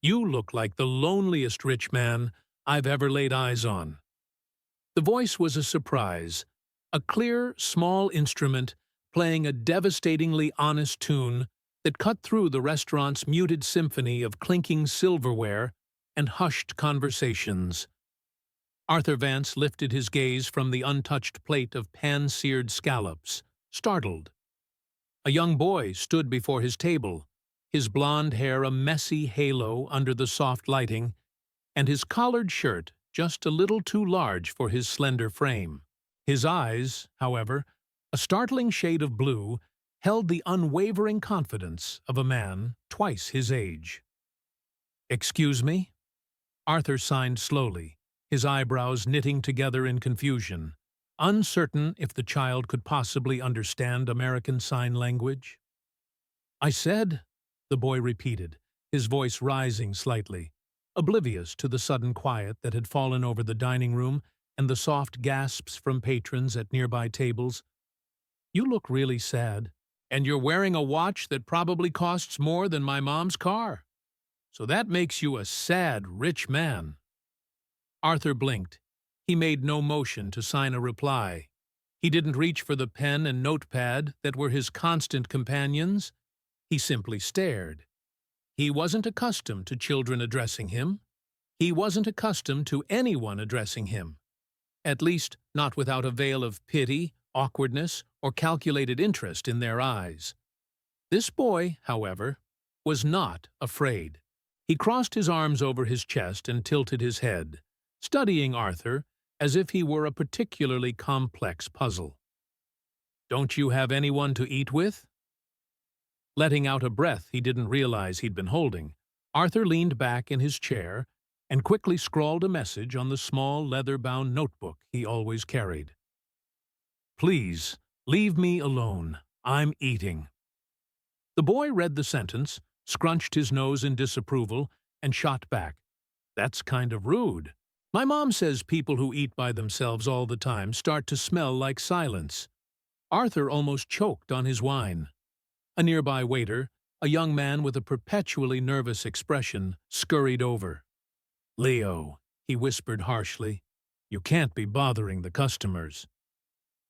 You look like the loneliest rich man I've ever laid eyes on." The voice was a surprise, a clear, small instrument playing a devastatingly honest tune that cut through the restaurant's muted symphony of clinking silverware and hushed conversations. Arthur Vance lifted his gaze from the untouched plate of pan-seared scallops, startled. A young boy stood before his table, his blonde hair a messy halo under the soft lighting, and his collared shirt just a little too large for his slender frame. His eyes, however, a startling shade of blue, held the unwavering confidence of a man twice his age. "Excuse me?" Arthur signed slowly, his eyebrows knitting together in confusion, uncertain if the child could possibly understand American Sign Language. "I said," the boy repeated, his voice rising slightly, oblivious to the sudden quiet that had fallen over the dining room and the soft gasps from patrons at nearby tables. "You look really sad, and you're wearing a watch that probably costs more than my mom's car. So that makes you a sad, rich man." Arthur blinked. He made no motion to sign a reply. He didn't reach for the pen and notepad that were his constant companions. He simply stared. He wasn't accustomed to children addressing him. He wasn't accustomed to anyone addressing him. At least, not without a veil of pity, awkwardness, or calculated interest in their eyes. This boy, however, was not afraid. He crossed his arms over his chest and tilted his head, studying Arthur as if he were a particularly complex puzzle. "Don't you have anyone to eat with?" Letting out a breath he didn't realize he'd been holding, Arthur leaned back in his chair and quickly scrawled a message on the small leather-bound notebook he always carried. "Please, leave me alone. I'm eating." The boy read the sentence, scrunched his nose in disapproval, and shot back. "That's kind of rude. My mom says people who eat by themselves all the time start to smell like silence." Arthur almost choked on his wine. A nearby waiter, a young man with a perpetually nervous expression, scurried over. "Leo," he whispered harshly, "you can't be bothering the customers."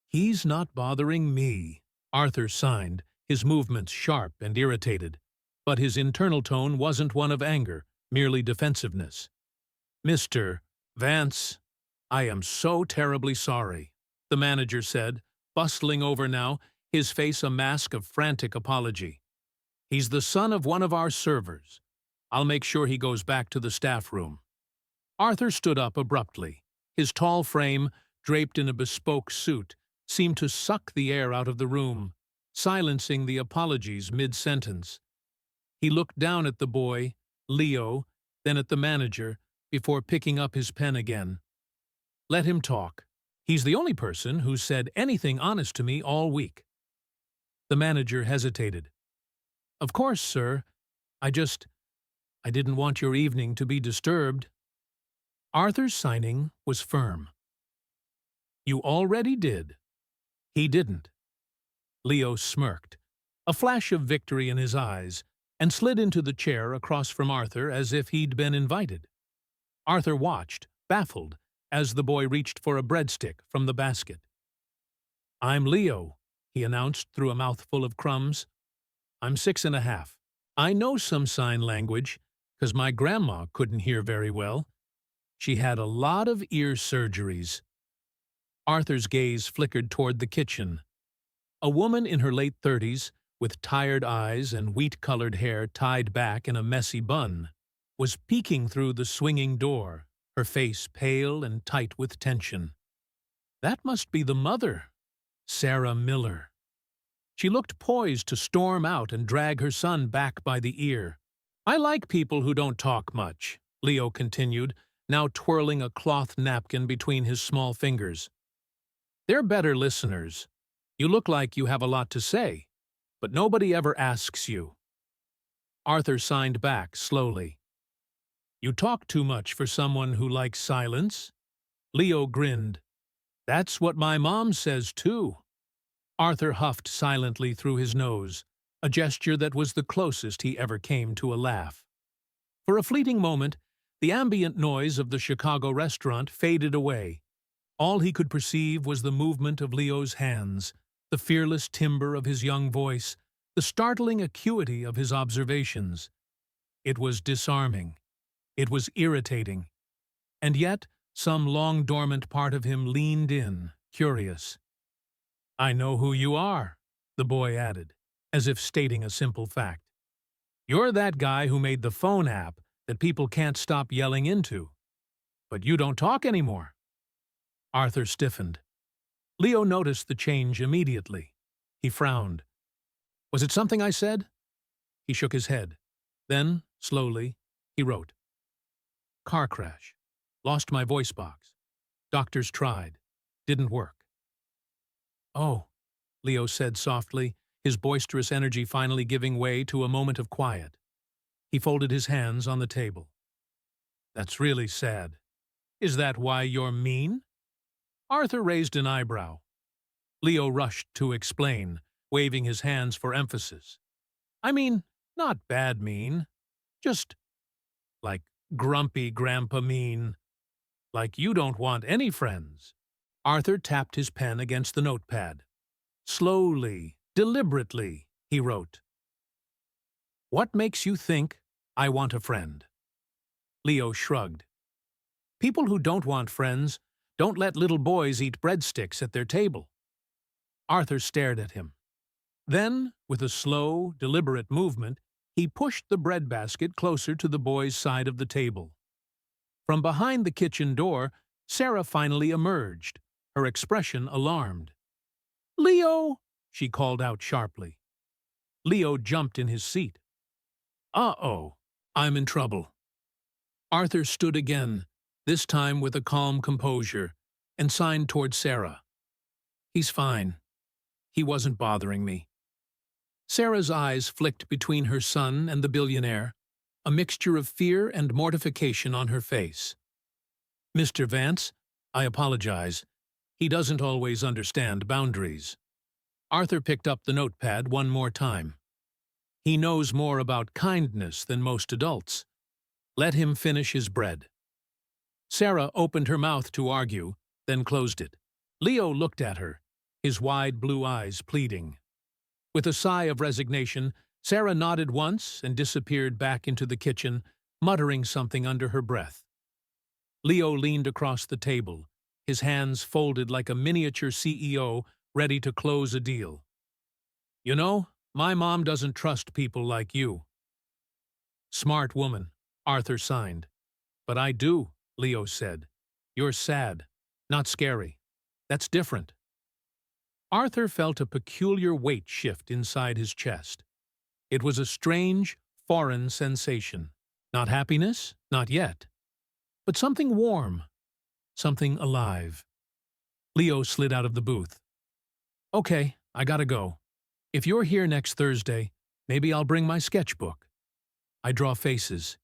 "He's not bothering me," Arthur signed, his movements sharp and irritated. But his internal tone wasn't one of anger, merely defensiveness. "Mr. Vance, I am so terribly sorry," the manager said, bustling over now, his face a mask of frantic apology. "He's the son of one of our servers. I'll make sure he goes back to the staff room." Arthur stood up abruptly. His tall frame, draped in a bespoke suit, seemed to suck the air out of the room, silencing the apologies mid-sentence. He looked down at the boy, Leo, then at the manager, before picking up his pen again. "Let him talk. He's the only person who's said anything honest to me all week." The manager hesitated. "Of course, sir. I didn't want your evening to be disturbed." Arthur's signing was firm. "You already did." He didn't. Leo smirked, a flash of victory in his eyes, and slid into the chair across from Arthur as if he'd been invited. Arthur watched, baffled, as the boy reached for a breadstick from the basket. "I'm Leo," he announced through a mouthful of crumbs. "I'm 6.5. I know some sign language, 'cause my grandma couldn't hear very well. She had a lot of ear surgeries." Arthur's gaze flickered toward the kitchen. A woman in her late 30s, with tired eyes and wheat-colored hair tied back in a messy bun, was peeking through the swinging door, her face pale and tight with tension. That must be the mother, Sarah Miller. She looked poised to storm out and drag her son back by the ear. "I like people who don't talk much," Leo continued, now twirling a cloth napkin between his small fingers. "They're better listeners. You look like you have a lot to say, but nobody ever asks you." Arthur signed back slowly. "You talk too much for someone who likes silence." Leo grinned. "That's what my mom says, too." Arthur huffed silently through his nose, a gesture that was the closest he ever came to a laugh. For a fleeting moment, the ambient noise of the Chicago restaurant faded away. All he could perceive was the movement of Leo's hands, the fearless timbre of his young voice, the startling acuity of his observations. It was disarming. It was irritating. And yet, some long-dormant part of him leaned in, curious. "I know who you are," the boy added, as if stating a simple fact. "You're that guy who made the phone app that people can't stop yelling into. But you don't talk anymore." Arthur stiffened. Leo noticed the change immediately. He frowned. "Was it something I said?" He shook his head. Then, slowly, he wrote. "Car crash. Lost my voice box. Doctors tried. Didn't work." "Oh," Leo said softly, his boisterous energy finally giving way to a moment of quiet. He folded his hands on the table. "That's really sad. Is that why you're mean?" Arthur raised an eyebrow. Leo rushed to explain, waving his hands for emphasis. "I mean, not bad mean. Just like grumpy grandpa mean. Like you don't want any friends." Arthur tapped his pen against the notepad. Slowly, deliberately, he wrote. "What makes you think I want a friend?" Leo shrugged. "People who don't want friends don't let little boys eat breadsticks at their table." Arthur stared at him. Then, with a slow, deliberate movement, he pushed the breadbasket closer to the boy's side of the table. From behind the kitchen door, Sarah finally emerged, her expression alarmed. "Leo!" she called out sharply. Leo jumped in his seat. "Uh-oh, I'm in trouble." Arthur stood again, this time with a calm composure, and signed toward Sarah. "He's fine. He wasn't bothering me." Sarah's eyes flicked between her son and the billionaire, a mixture of fear and mortification on her face. "Mr. Vance, I apologize. He doesn't always understand boundaries." Arthur picked up the notepad one more time. "He knows more about kindness than most adults. Let him finish his bread." Sarah opened her mouth to argue, then closed it. Leo looked at her, his wide blue eyes pleading. With a sigh of resignation, Sarah nodded once and disappeared back into the kitchen, muttering something under her breath. Leo leaned across the table, his hands folded like a miniature CEO ready to close a deal. "You know, my mom doesn't trust people like you." "Smart woman," Arthur signed. "But I do," Leo said. "You're sad, not scary. That's different." Arthur felt a peculiar weight shift inside his chest. It was a strange, foreign sensation. Not happiness, not yet. But something warm, something alive. Leo slid out of the booth. "Okay, I gotta go. If you're here next Thursday, maybe I'll bring my sketchbook. I draw faces.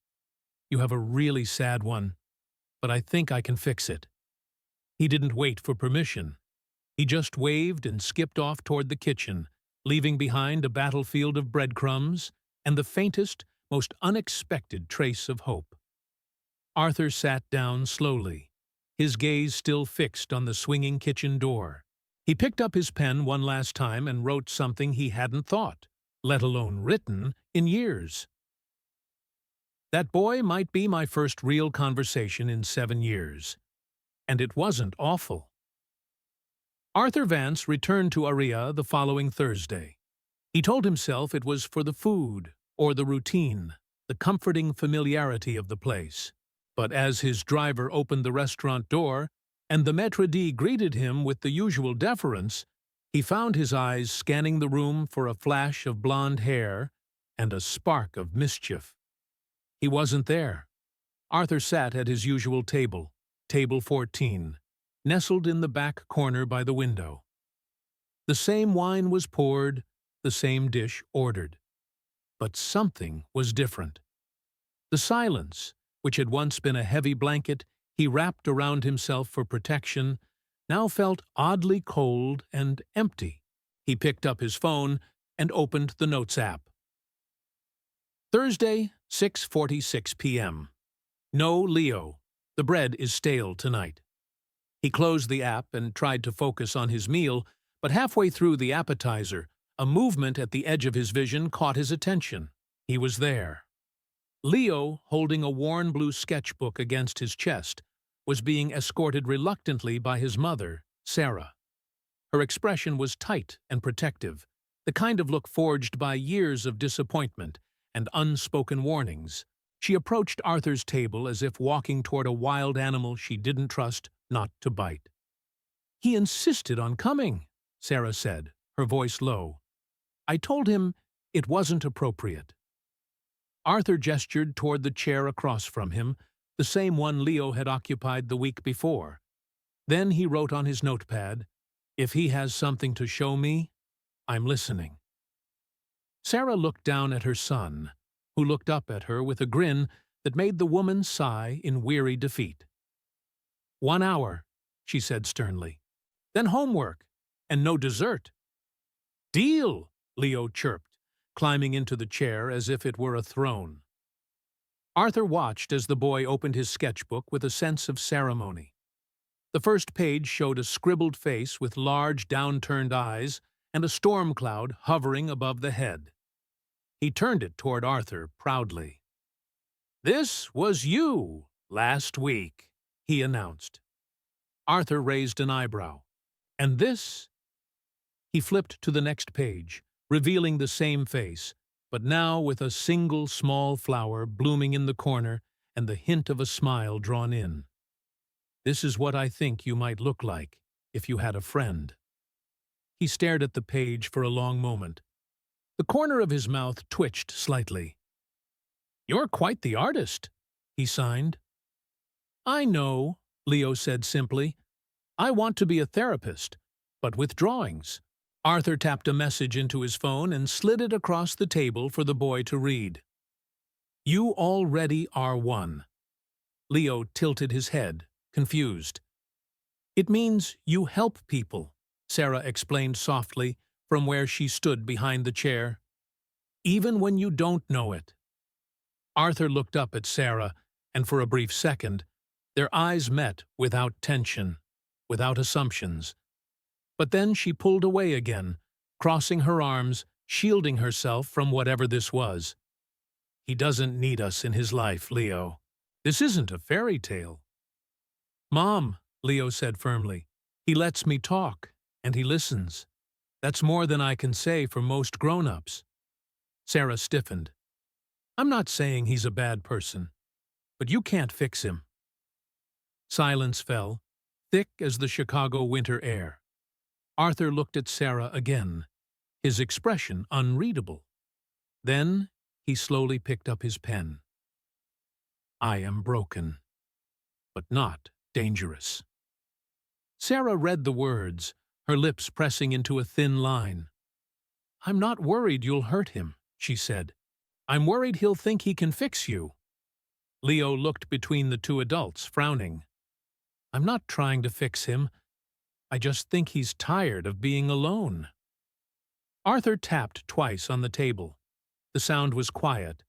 You have a really sad one, but I think I can fix it." He didn't wait for permission. He just waved and skipped off toward the kitchen, leaving behind a battlefield of breadcrumbs and the faintest, most unexpected trace of hope. Arthur sat down slowly, his gaze still fixed on the swinging kitchen door. He picked up his pen one last time and wrote something he hadn't thought, let alone written, in years. That boy might be my first real conversation in 7 years. And it wasn't awful. Arthur Vance returned to Aria the following Thursday. He told himself it was for the food, or the routine, the comforting familiarity of the place. But as his driver opened the restaurant door, and the maître d' greeted him with the usual deference, he found his eyes scanning the room for a flash of blonde hair and a spark of mischief. He wasn't there. Arthur sat at his usual table, table 14, nestled in the back corner by the window. The same wine was poured, the same dish ordered. But something was different. The silence, which had once been a heavy blanket he wrapped around himself for protection, now felt oddly cold and empty. He picked up his phone and opened the Notes app. Thursday, 6:46 p.m. No, Leo. The bread is stale tonight. He closed the app and tried to focus on his meal, but halfway through the appetizer, a movement at the edge of his vision caught his attention. He was there. Leo, holding a worn blue sketchbook against his chest, was being escorted reluctantly by his mother, Sarah. Her expression was tight and protective, the kind of look forged by years of disappointment and unspoken warnings. She approached Arthur's table as if walking toward a wild animal she didn't trust not to bite. "He insisted on coming," Sarah said, her voice low. "I told him it wasn't appropriate." Arthur gestured toward the chair across from him, the same one Leo had occupied the week before. Then he wrote on his notepad, "If he has something to show me, I'm listening." Sarah looked down at her son, who looked up at her with a grin that made the woman sigh in weary defeat. "1 hour," she said sternly. "Then homework, and no dessert." "Deal," Leo chirped, climbing into the chair as if it were a throne. Arthur watched as the boy opened his sketchbook with a sense of ceremony. The first page showed a scribbled face with large downturned eyes and a storm cloud hovering above the head. He turned it toward Arthur proudly. "This was you last week," he announced. Arthur raised an eyebrow. "And this?" He flipped to the next page, revealing the same face, but now with a single small flower blooming in the corner and the hint of a smile drawn in. "This is what I think you might look like if you had a friend." He stared at the page for a long moment. The corner of his mouth twitched slightly. "You're quite the artist," he signed. "I know," Leo said simply. "I want to be a therapist, but with drawings." Arthur tapped a message into his phone and slid it across the table for the boy to read. "You already are one." Leo tilted his head, confused. "It means you help people," Sarah explained softly from where she stood behind the chair. "Even when you don't know it." Arthur looked up at Sarah, and for a brief second, their eyes met without tension, without assumptions. But then she pulled away again, crossing her arms, shielding herself from whatever this was. "He doesn't need us in his life, Leo. This isn't a fairy tale." "Mom," Leo said firmly, "he lets me talk, and he listens. That's more than I can say for most grown-ups." Sarah stiffened. "I'm not saying he's a bad person, but you can't fix him." Silence fell, thick as the Chicago winter air. Arthur looked at Sarah again, his expression unreadable. Then he slowly picked up his pen. "I am broken, but not dangerous." Sarah read the words, her lips pressing into a thin line. "I'm not worried you'll hurt him," she said. "I'm worried he'll think he can fix you." Leo looked between the two adults, frowning. "I'm not trying to fix him. I just think he's tired of being alone." Arthur tapped twice on the table. The sound was quiet,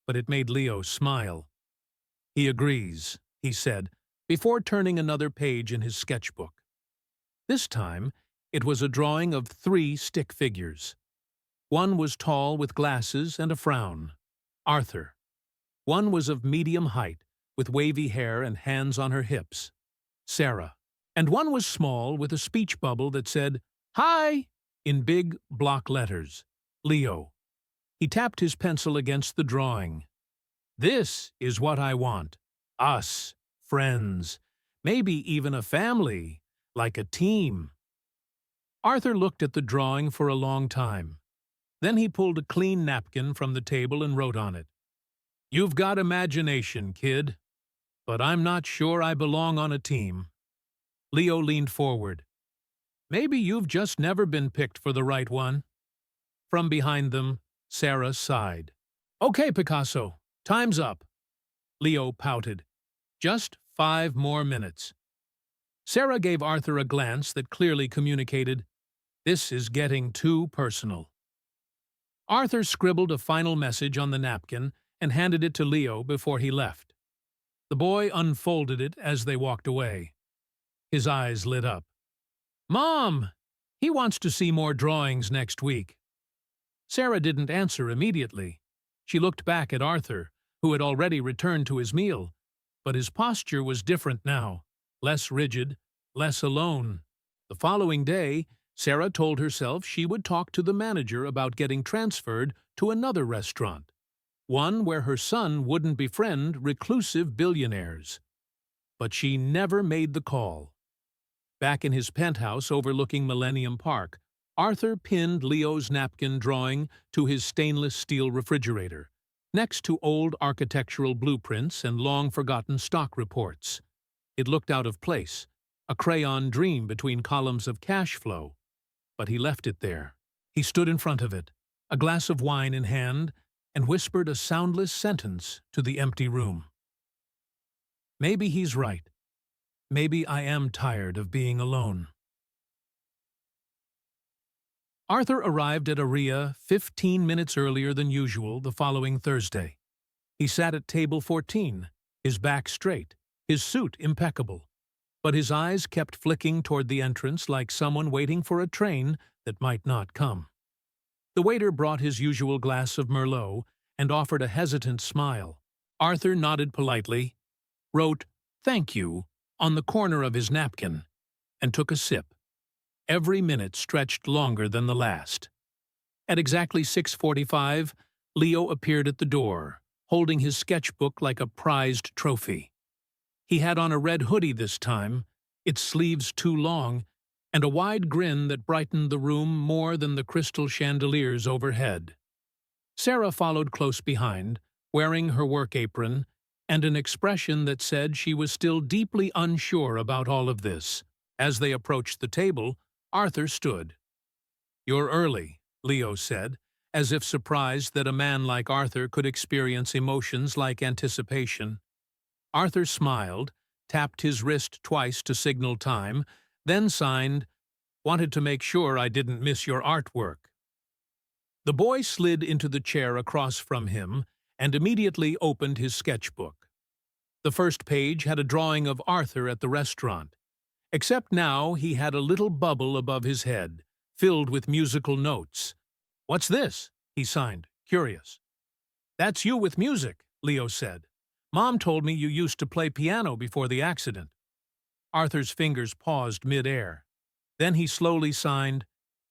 but it made Leo smile. "He agrees," he said, before turning another page in his sketchbook. This time, it was a drawing of 3 stick figures. One was tall with glasses and a frown, Arthur. One was of medium height, with wavy hair and hands on her hips, Sarah. And one was small with a speech bubble that said, "Hi!" in big block letters, Leo. He tapped his pencil against the drawing. "This is what I want. Us, friends, maybe even a family, like a team." Arthur looked at the drawing for a long time. Then he pulled a clean napkin from the table and wrote on it, "You've got imagination, kid, but I'm not sure I belong on a team." Leo leaned forward. "Maybe you've just never been picked for the right one." From behind them, Sarah sighed. "Okay, Picasso, time's up." Leo pouted. "Just 5 more minutes." Sarah gave Arthur a glance that clearly communicated, "This is getting too personal." Arthur scribbled a final message on the napkin and handed it to Leo before he left. The boy unfolded it as they walked away. His eyes lit up. "Mom! He wants to see more drawings next week." Sarah didn't answer immediately. She looked back at Arthur, who had already returned to his meal, but his posture was different now, less rigid, less alone. The following day, Sarah told herself she would talk to the manager about getting transferred to another restaurant, one where her son wouldn't befriend reclusive billionaires. But she never made the call. Back in his penthouse overlooking Millennium Park, Arthur pinned Leo's napkin drawing to his stainless steel refrigerator, next to old architectural blueprints and long-forgotten stock reports. It looked out of place, a crayon dream between columns of cash flow, but he left it there. He stood in front of it, a glass of wine in hand, and whispered a soundless sentence to the empty room. Maybe he's right. Maybe I am tired of being alone. Arthur arrived at Aria 15 minutes earlier than usual the following Thursday. He sat at table 14, his back straight, his suit impeccable, but his eyes kept flicking toward the entrance like someone waiting for a train that might not come. The waiter brought his usual glass of Merlot and offered a hesitant smile. Arthur nodded politely, wrote "Thank you" on the corner of his napkin, and took a sip. Every minute stretched longer than the last. At exactly 6:45, Leo appeared at the door, holding his sketchbook like a prized trophy. He had on a red hoodie this time, its sleeves too long, and a wide grin that brightened the room more than the crystal chandeliers overhead. Sarah followed close behind, wearing her work apron and an expression that said she was still deeply unsure about all of this. As they approached the table, Arthur stood. "You're early," Leo said, as if surprised that a man like Arthur could experience emotions like anticipation. Arthur smiled, tapped his wrist twice to signal time, then signed, "Wanted to make sure I didn't miss your artwork." The boy slid into the chair across from him and immediately opened his sketchbook. The first page had a drawing of Arthur at the restaurant, except now he had a little bubble above his head, filled with musical notes. "What's this?" he signed, curious. "That's you with music," Leo said. "Mom told me you used to play piano before the accident." Arthur's fingers paused mid-air. Then he slowly signed,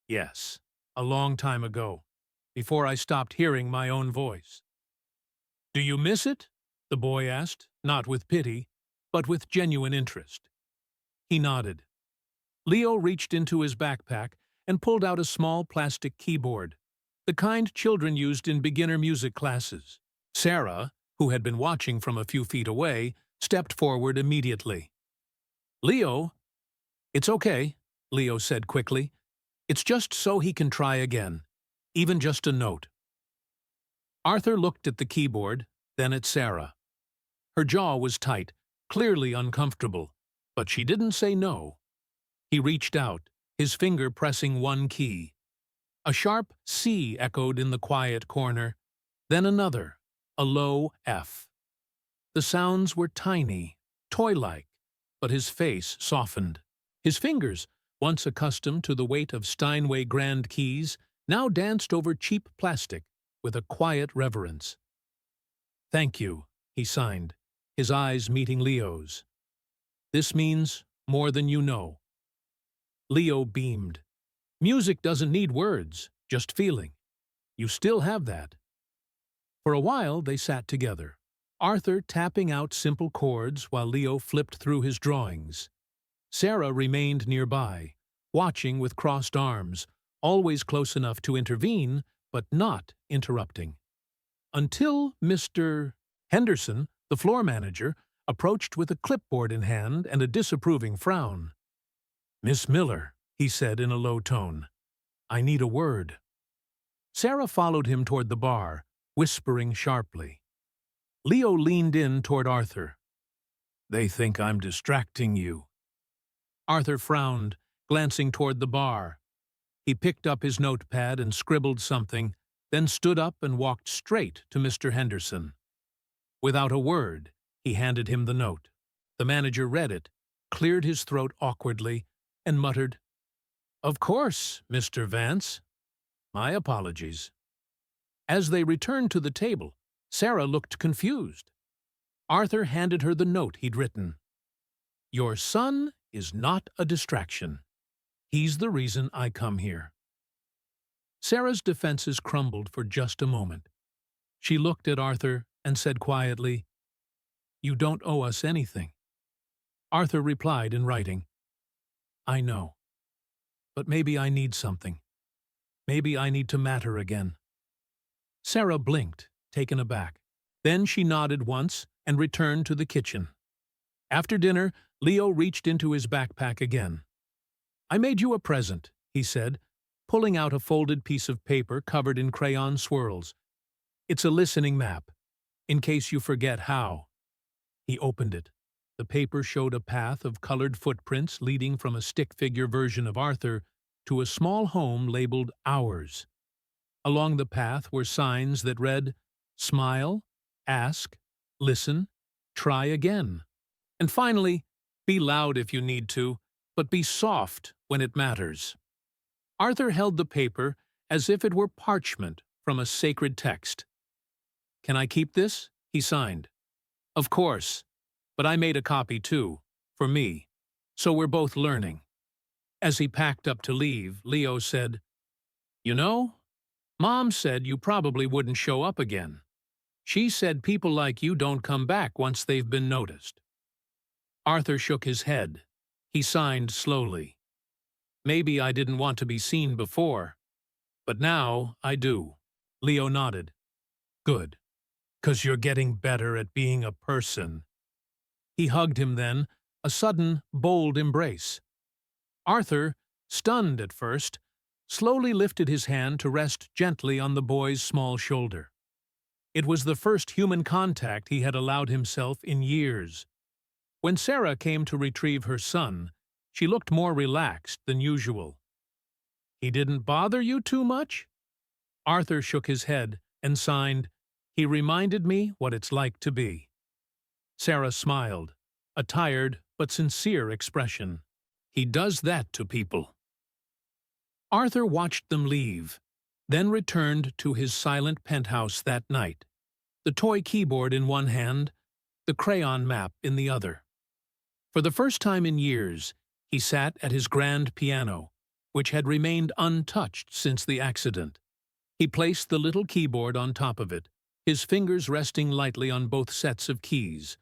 "Yes, a long time ago, before I stopped hearing my own voice." "Do you miss it?" the boy asked, not with pity, but with genuine interest. He nodded. Leo reached into his backpack and pulled out a small plastic keyboard, the kind children used in beginner music classes. Sarah, who had been watching from a few feet away, stepped forward immediately. "Leo?" "It's okay," Leo said quickly. "It's just so he can try again, even just a note." Arthur looked at the keyboard, then at Sarah. Her jaw was tight, clearly uncomfortable, but she didn't say no. He reached out, his finger pressing one key. A sharp C echoed in the quiet corner, then another, a low F. The sounds were tiny, toy-like, but his face softened. His fingers, once accustomed to the weight of Steinway grand keys, now danced over cheap plastic with a quiet reverence. "Thank you," he signed, his eyes meeting Leo's. "This means more than you know." Leo beamed. "Music doesn't need words, just feeling. You still have that." For a while they sat together, Arthur tapping out simple chords while Leo flipped through his drawings. Sarah remained nearby, watching with crossed arms, always close enough to intervene, but not interrupting. Until Mr. Henderson, the floor manager, approached with a clipboard in hand and a disapproving frown. "Miss Miller," he said in a low tone, "I need a word." Sarah followed him toward the bar, whispering sharply. Leo leaned in toward Arthur. "They think I'm distracting you." Arthur frowned, glancing toward the bar. He picked up his notepad and scribbled something, then stood up and walked straight to Mr. Henderson. Without a word, he handed him the note. The manager read it, cleared his throat awkwardly, and muttered, "Of course, Mr. Vance. My apologies." As they returned to the table, Sarah looked confused. Arthur handed her the note he'd written. "Your son is not a distraction. He's the reason I come here." Sarah's defenses crumbled for just a moment. She looked at Arthur and said quietly, "You don't owe us anything." Arthur replied in writing, "I know. But maybe I need something. Maybe I need to matter again." Sarah blinked, taken aback. Then she nodded once and returned to the kitchen. After dinner, Leo reached into his backpack again. "I made you a present," he said, pulling out a folded piece of paper covered in crayon swirls. "It's a listening map, in case you forget how." He opened it. The paper showed a path of colored footprints leading from a stick-figure version of Arthur to a small home labeled Ours. Along the path were signs that read, "Smile, ask, listen, try again." And finally, "Be loud if you need to, but be soft when it matters." Arthur held the paper as if it were parchment from a sacred text. "Can I keep this?" he signed. "Of course, but I made a copy too, for me, so we're both learning." As he packed up to leave, Leo said, "You know, Mom said you probably wouldn't show up again. She said people like you don't come back once they've been noticed." Arthur shook his head. He signed slowly. "Maybe I didn't want to be seen before, but now I do." Leo nodded. "Good, 'cause you're getting better at being a person." He hugged him then, a sudden, bold embrace. Arthur, stunned at first, slowly lifted his hand to rest gently on the boy's small shoulder. It was the first human contact he had allowed himself in years. When Sarah came to retrieve her son, she looked more relaxed than usual. "He didn't bother you too much?" Arthur shook his head and signed, "He reminded me what it's like to be." Sarah smiled, a tired but sincere expression. "He does that to people." Arthur watched them leave, then returned to his silent penthouse that night, the toy keyboard in one hand, the crayon map in the other. For the first time in years, he sat at his grand piano, which had remained untouched since the accident. He placed the little keyboard on top of it, his fingers resting lightly on both sets of keys,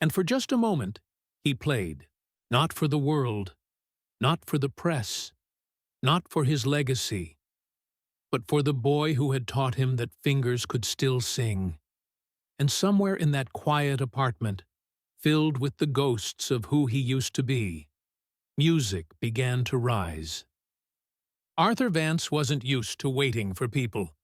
and for just a moment he played, not for the world, not for the press, not for his legacy, but for the boy who had taught him that fingers could still sing. And somewhere in that quiet apartment, filled with the ghosts of who he used to be, music began to rise. Arthur Vance wasn't used to waiting for people.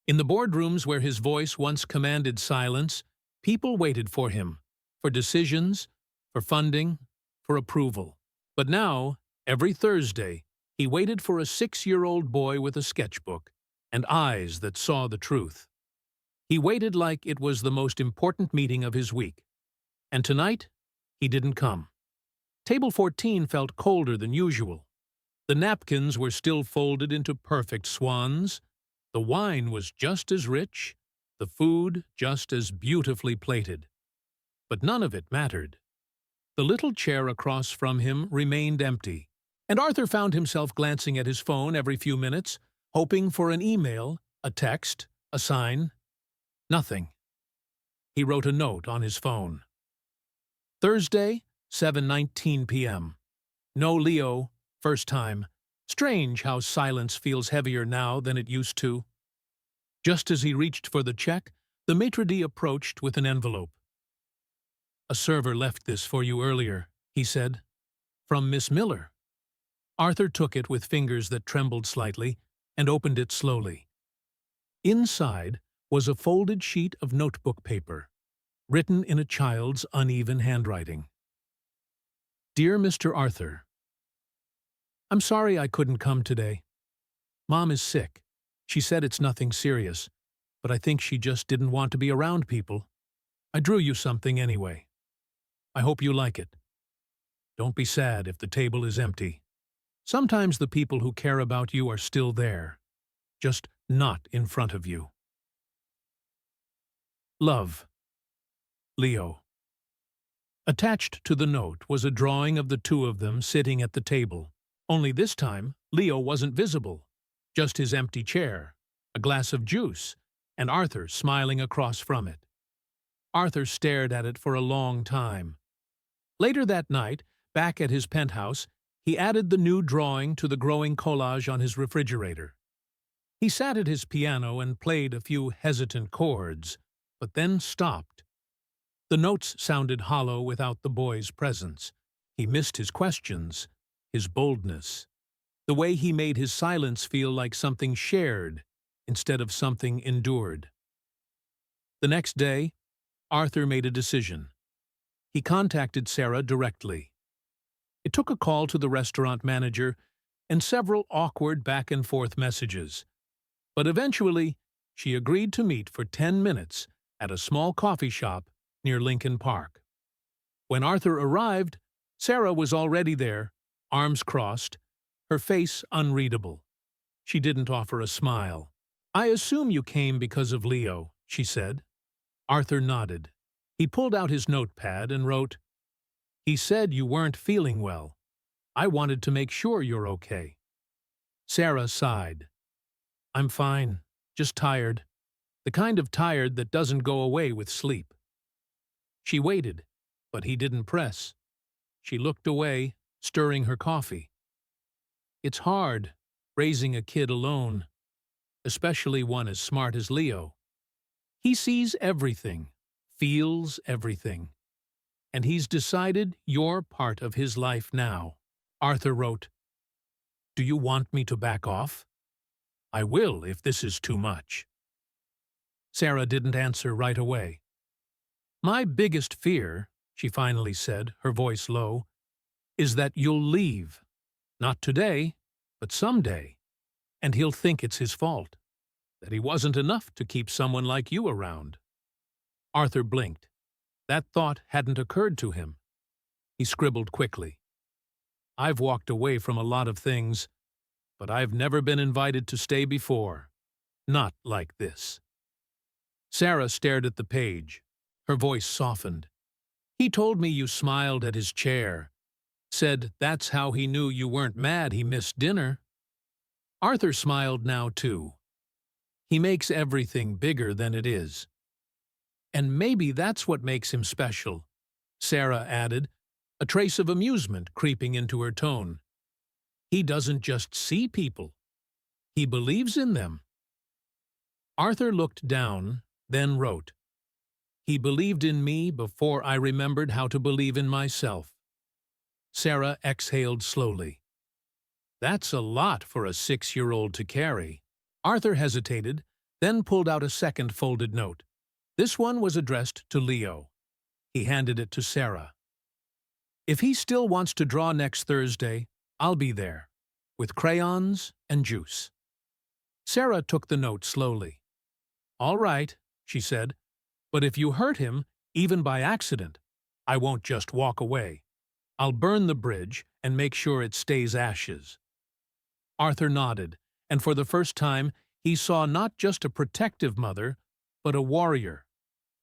In the boardrooms where his voice once commanded silence, people waited for him, for decisions, for funding, for approval. But now, every Thursday, he waited for a 6-year-old boy with a sketchbook and eyes that saw the truth. He waited like it was the most important meeting of his week. And tonight, he didn't come. Table 14 felt colder than usual. The napkins were still folded into perfect swans. The wine was just as rich, the food just as beautifully plated. But none of it mattered. The little chair across from him remained empty, and Arthur found himself glancing at his phone every few minutes, hoping for an email, a text, a sign. Nothing. He wrote a note on his phone. Thursday, 7:19 p.m. No Leo, first time. Strange how silence feels heavier now than it used to. Just as he reached for the check, the maitre d' approached with an envelope. "A server left this for you earlier," he said. "From Miss Miller." Arthur took it with fingers that trembled slightly and opened it slowly. Inside was a folded sheet of notebook paper, written in a child's uneven handwriting. "Dear Mr. Arthur, I'm sorry I couldn't come today. Mom is sick, She said it's nothing serious, but I think she just didn't want to be around people. I drew you something anyway. I hope you like it. Don't be sad if the table is empty. Sometimes the people who care about you are still there, just not in front of you. Love. Leo. Attached to the note was a drawing of the two of them sitting at the table. Only this time, Leo wasn't visible. Just his empty chair, a glass of juice, and Arthur smiling across from it. Arthur stared at it for a long time. Later that night, back at his penthouse, he added the new drawing to the growing collage on his refrigerator. He sat at his piano and played a few hesitant chords, but then stopped. The notes sounded hollow without the boy's presence. He missed his questions, his boldness, the way he made his silence feel like something shared instead of something endured. The next day, Arthur made a decision. He contacted Sarah directly. It took a call to the restaurant manager and several awkward back-and-forth messages, but eventually she agreed to meet for 10 minutes at a small coffee shop near Lincoln Park. When Arthur arrived, Sarah was already there, arms crossed, her face unreadable. She didn't offer a smile. "I assume you came because of Leo," she said. Arthur nodded. He pulled out his notepad and wrote, "He said you weren't feeling well. I wanted to make sure you're okay." Sarah sighed. "I'm fine, just tired. The kind of tired that doesn't go away with sleep." She waited, but he didn't press. She looked away, stirring her coffee. "It's hard, raising a kid alone, especially one as smart as Leo. He sees everything, feels everything, and he's decided you're part of his life now." Arthur wrote, "Do you want me to back off? I will if this is too much." Sarah didn't answer right away. "My biggest fear," she finally said, her voice low, "is that you'll leave. Not today, but someday. And he'll think it's his fault, that he wasn't enough to keep someone like you around." Arthur blinked. That thought hadn't occurred to him. He scribbled quickly. "I've walked away from a lot of things, but I've never been invited to stay before. Not like this." Sarah stared at the page. Her voice softened. "He told me you smiled at his chair. Said that's how he knew you weren't mad he missed dinner." Arthur smiled now, too. "He makes everything bigger than it is. And maybe that's what makes him special," Sarah added, a trace of amusement creeping into her tone. "He doesn't just see people. He believes in them." Arthur looked down, then wrote, "He believed in me before I remembered how to believe in myself." Sarah exhaled slowly. "That's a lot for a 6-year-old to carry." Arthur hesitated, then pulled out a second folded note. This one was addressed to Leo. He handed it to Sarah. "If he still wants to draw next Thursday, I'll be there, with crayons and juice." Sarah took the note slowly. "All right," she said, "but if you hurt him, even by accident, I won't just walk away. I'll burn the bridge and make sure it stays ashes." Arthur nodded, and for the first time he saw not just a protective mother, but a warrior.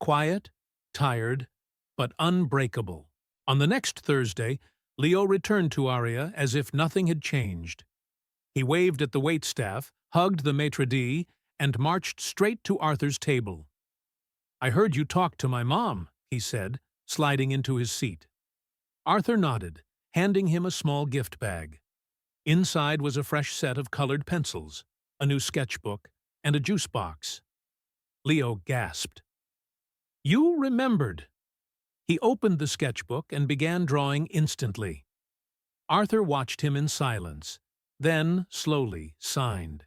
Quiet, tired, but unbreakable. On the next Thursday, Leo returned to Aria as if nothing had changed. He waved at the waitstaff, hugged the maitre d', and marched straight to Arthur's table. "I heard you talk to my mom," he said, sliding into his seat. Arthur nodded, handing him a small gift bag. Inside was a fresh set of colored pencils, a new sketchbook, and a juice box. Leo gasped. "You remembered." He opened the sketchbook and began drawing instantly. Arthur watched him in silence, then, slowly, signed.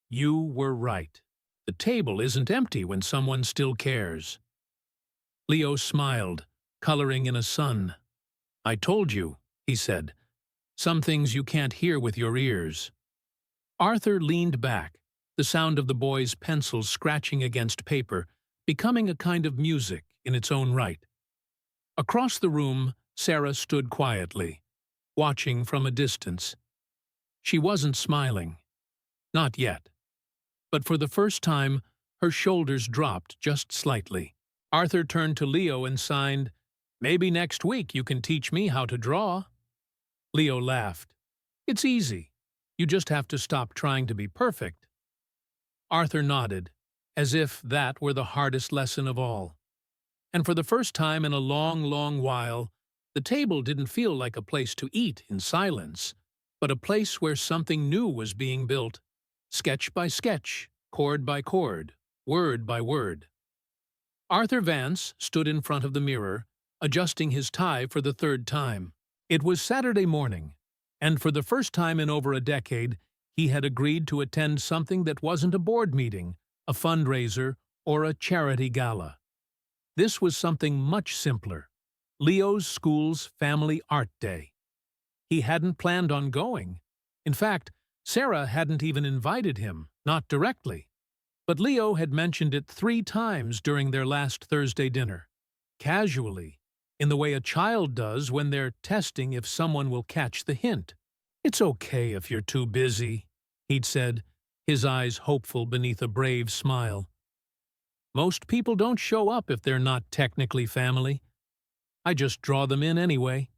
"You were right. The table isn't empty when someone still cares." Leo smiled, coloring in a sun. "I told you," he said. "Some things you can't hear with your ears." Arthur leaned back, the the sound of the boy's pencils scratching against paper, becoming a kind of music in its own right. Across the room, Sarah stood quietly, watching from a distance. She wasn't smiling. Not yet. But for the first time, her shoulders dropped just slightly. Arthur turned to Leo and signed, "Maybe next week you can teach me how to draw." Leo laughed. "It's easy. You just have to stop trying to be perfect." Arthur nodded, as if that were the hardest lesson of all. And for the first time in a long, long while, the table didn't feel like a place to eat in silence, but a place where something new was being built, sketch by sketch, chord by chord, word by word. Arthur Vance stood in front of the mirror, adjusting his tie for the third time. It was Saturday morning, and for the first time in over a decade, he had agreed to attend something that wasn't a board meeting, a fundraiser, or a charity gala. This was something much simpler, Leo's school's family art day. He hadn't planned on going. In fact, Sarah hadn't even invited him, not directly. But Leo had mentioned it 3 times during their last Thursday dinner, casually, in the way a child does when they're testing if someone will catch the hint. "It's okay if you're too busy," he'd said, his eyes hopeful beneath a brave smile. "Most people don't show up if they're not technically family. I just draw them in anyway."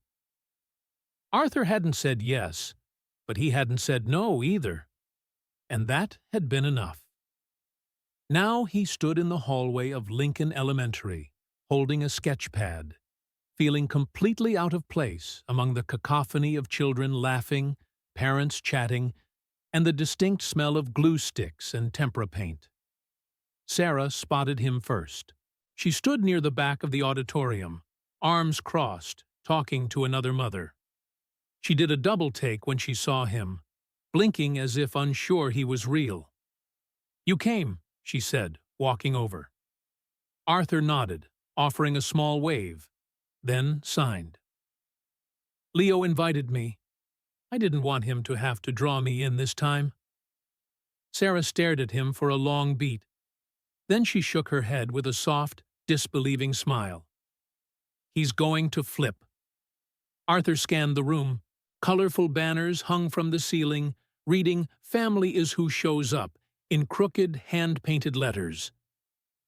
Arthur hadn't said yes, but he hadn't said no either. And that had been enough. Now he stood in the hallway of Lincoln Elementary, holding a sketch pad, feeling completely out of place among the cacophony of children laughing, parents chatting, and the distinct smell of glue sticks and tempera paint. Sarah spotted him first. She stood near the back of the auditorium, arms crossed, talking to another mother. She did a double take when she saw him, blinking as if unsure he was real. "You came," she said, walking over. Arthur nodded, offering a small wave, then signed. "Leo invited me. I didn't want him to have to draw me in this time." Sarah stared at him for a long beat. Then she shook her head with a soft, disbelieving smile. "He's going to flip." Arthur scanned the room. Colorful banners hung from the ceiling, reading "Family is who shows up" in crooked, hand-painted letters.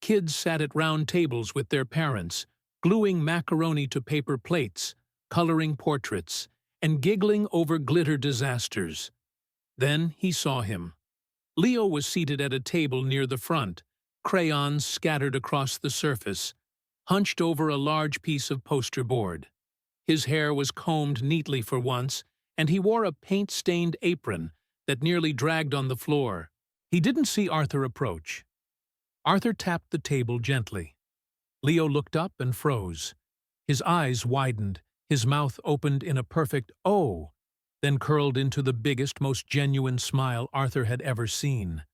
Kids sat at round tables with their parents, gluing macaroni to paper plates, coloring portraits, and giggling over glitter disasters. Then he saw him. Leo was seated at a table near the front, crayons scattered across the surface, hunched over a large piece of poster board. His hair was combed neatly for once, and he wore a paint-stained apron that nearly dragged on the floor. He didn't see Arthur approach. Arthur tapped the table gently. Leo looked up and froze. His eyes widened, his mouth opened in a perfect "oh," then curled into the biggest, most genuine smile Arthur had ever seen.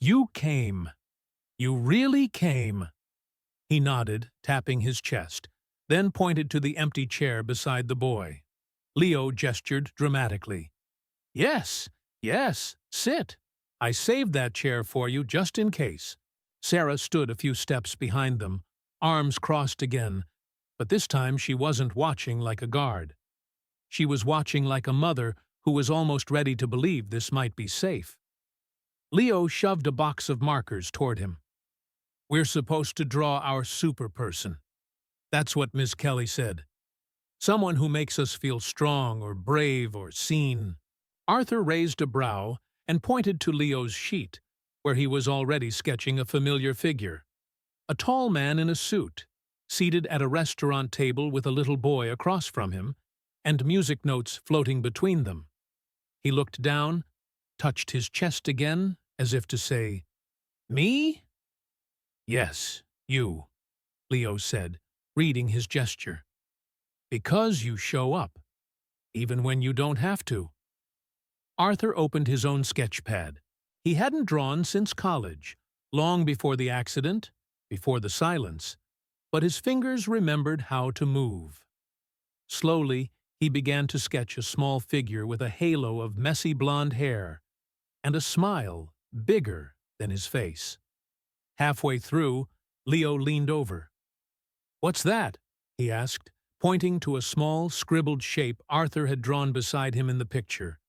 "You came. You really came." He nodded, tapping his chest, then pointed to the empty chair beside the boy. Leo gestured dramatically. "Yes, yes, sit. I saved that chair for you just in case." Sarah stood a few steps behind them, arms crossed again, but this time she wasn't watching like a guard. She was watching like a mother who was almost ready to believe this might be safe. Leo shoved a box of markers toward him. "We're supposed to draw our super person. That's what Miss Kelly said. Someone who makes us feel strong or brave or seen." Arthur raised a brow and pointed to Leo's sheet, where he was already sketching a familiar figure. A tall man in a suit, seated at a restaurant table with a little boy across from him, and music notes floating between them. He looked down, touched his chest again, as if to say, "Me?" "Yes, you," Leo said, reading his gesture. "Because you show up, even when you don't have to." Arthur opened his own sketch pad. He hadn't drawn since college, long before the accident, before the silence, but his fingers remembered how to move. Slowly, he began to sketch a small figure with a halo of messy blonde hair and a smile bigger than his face. Halfway through, Leo leaned over. "What's that?" he asked, pointing to a small, scribbled shape Arthur had drawn beside him in the picture.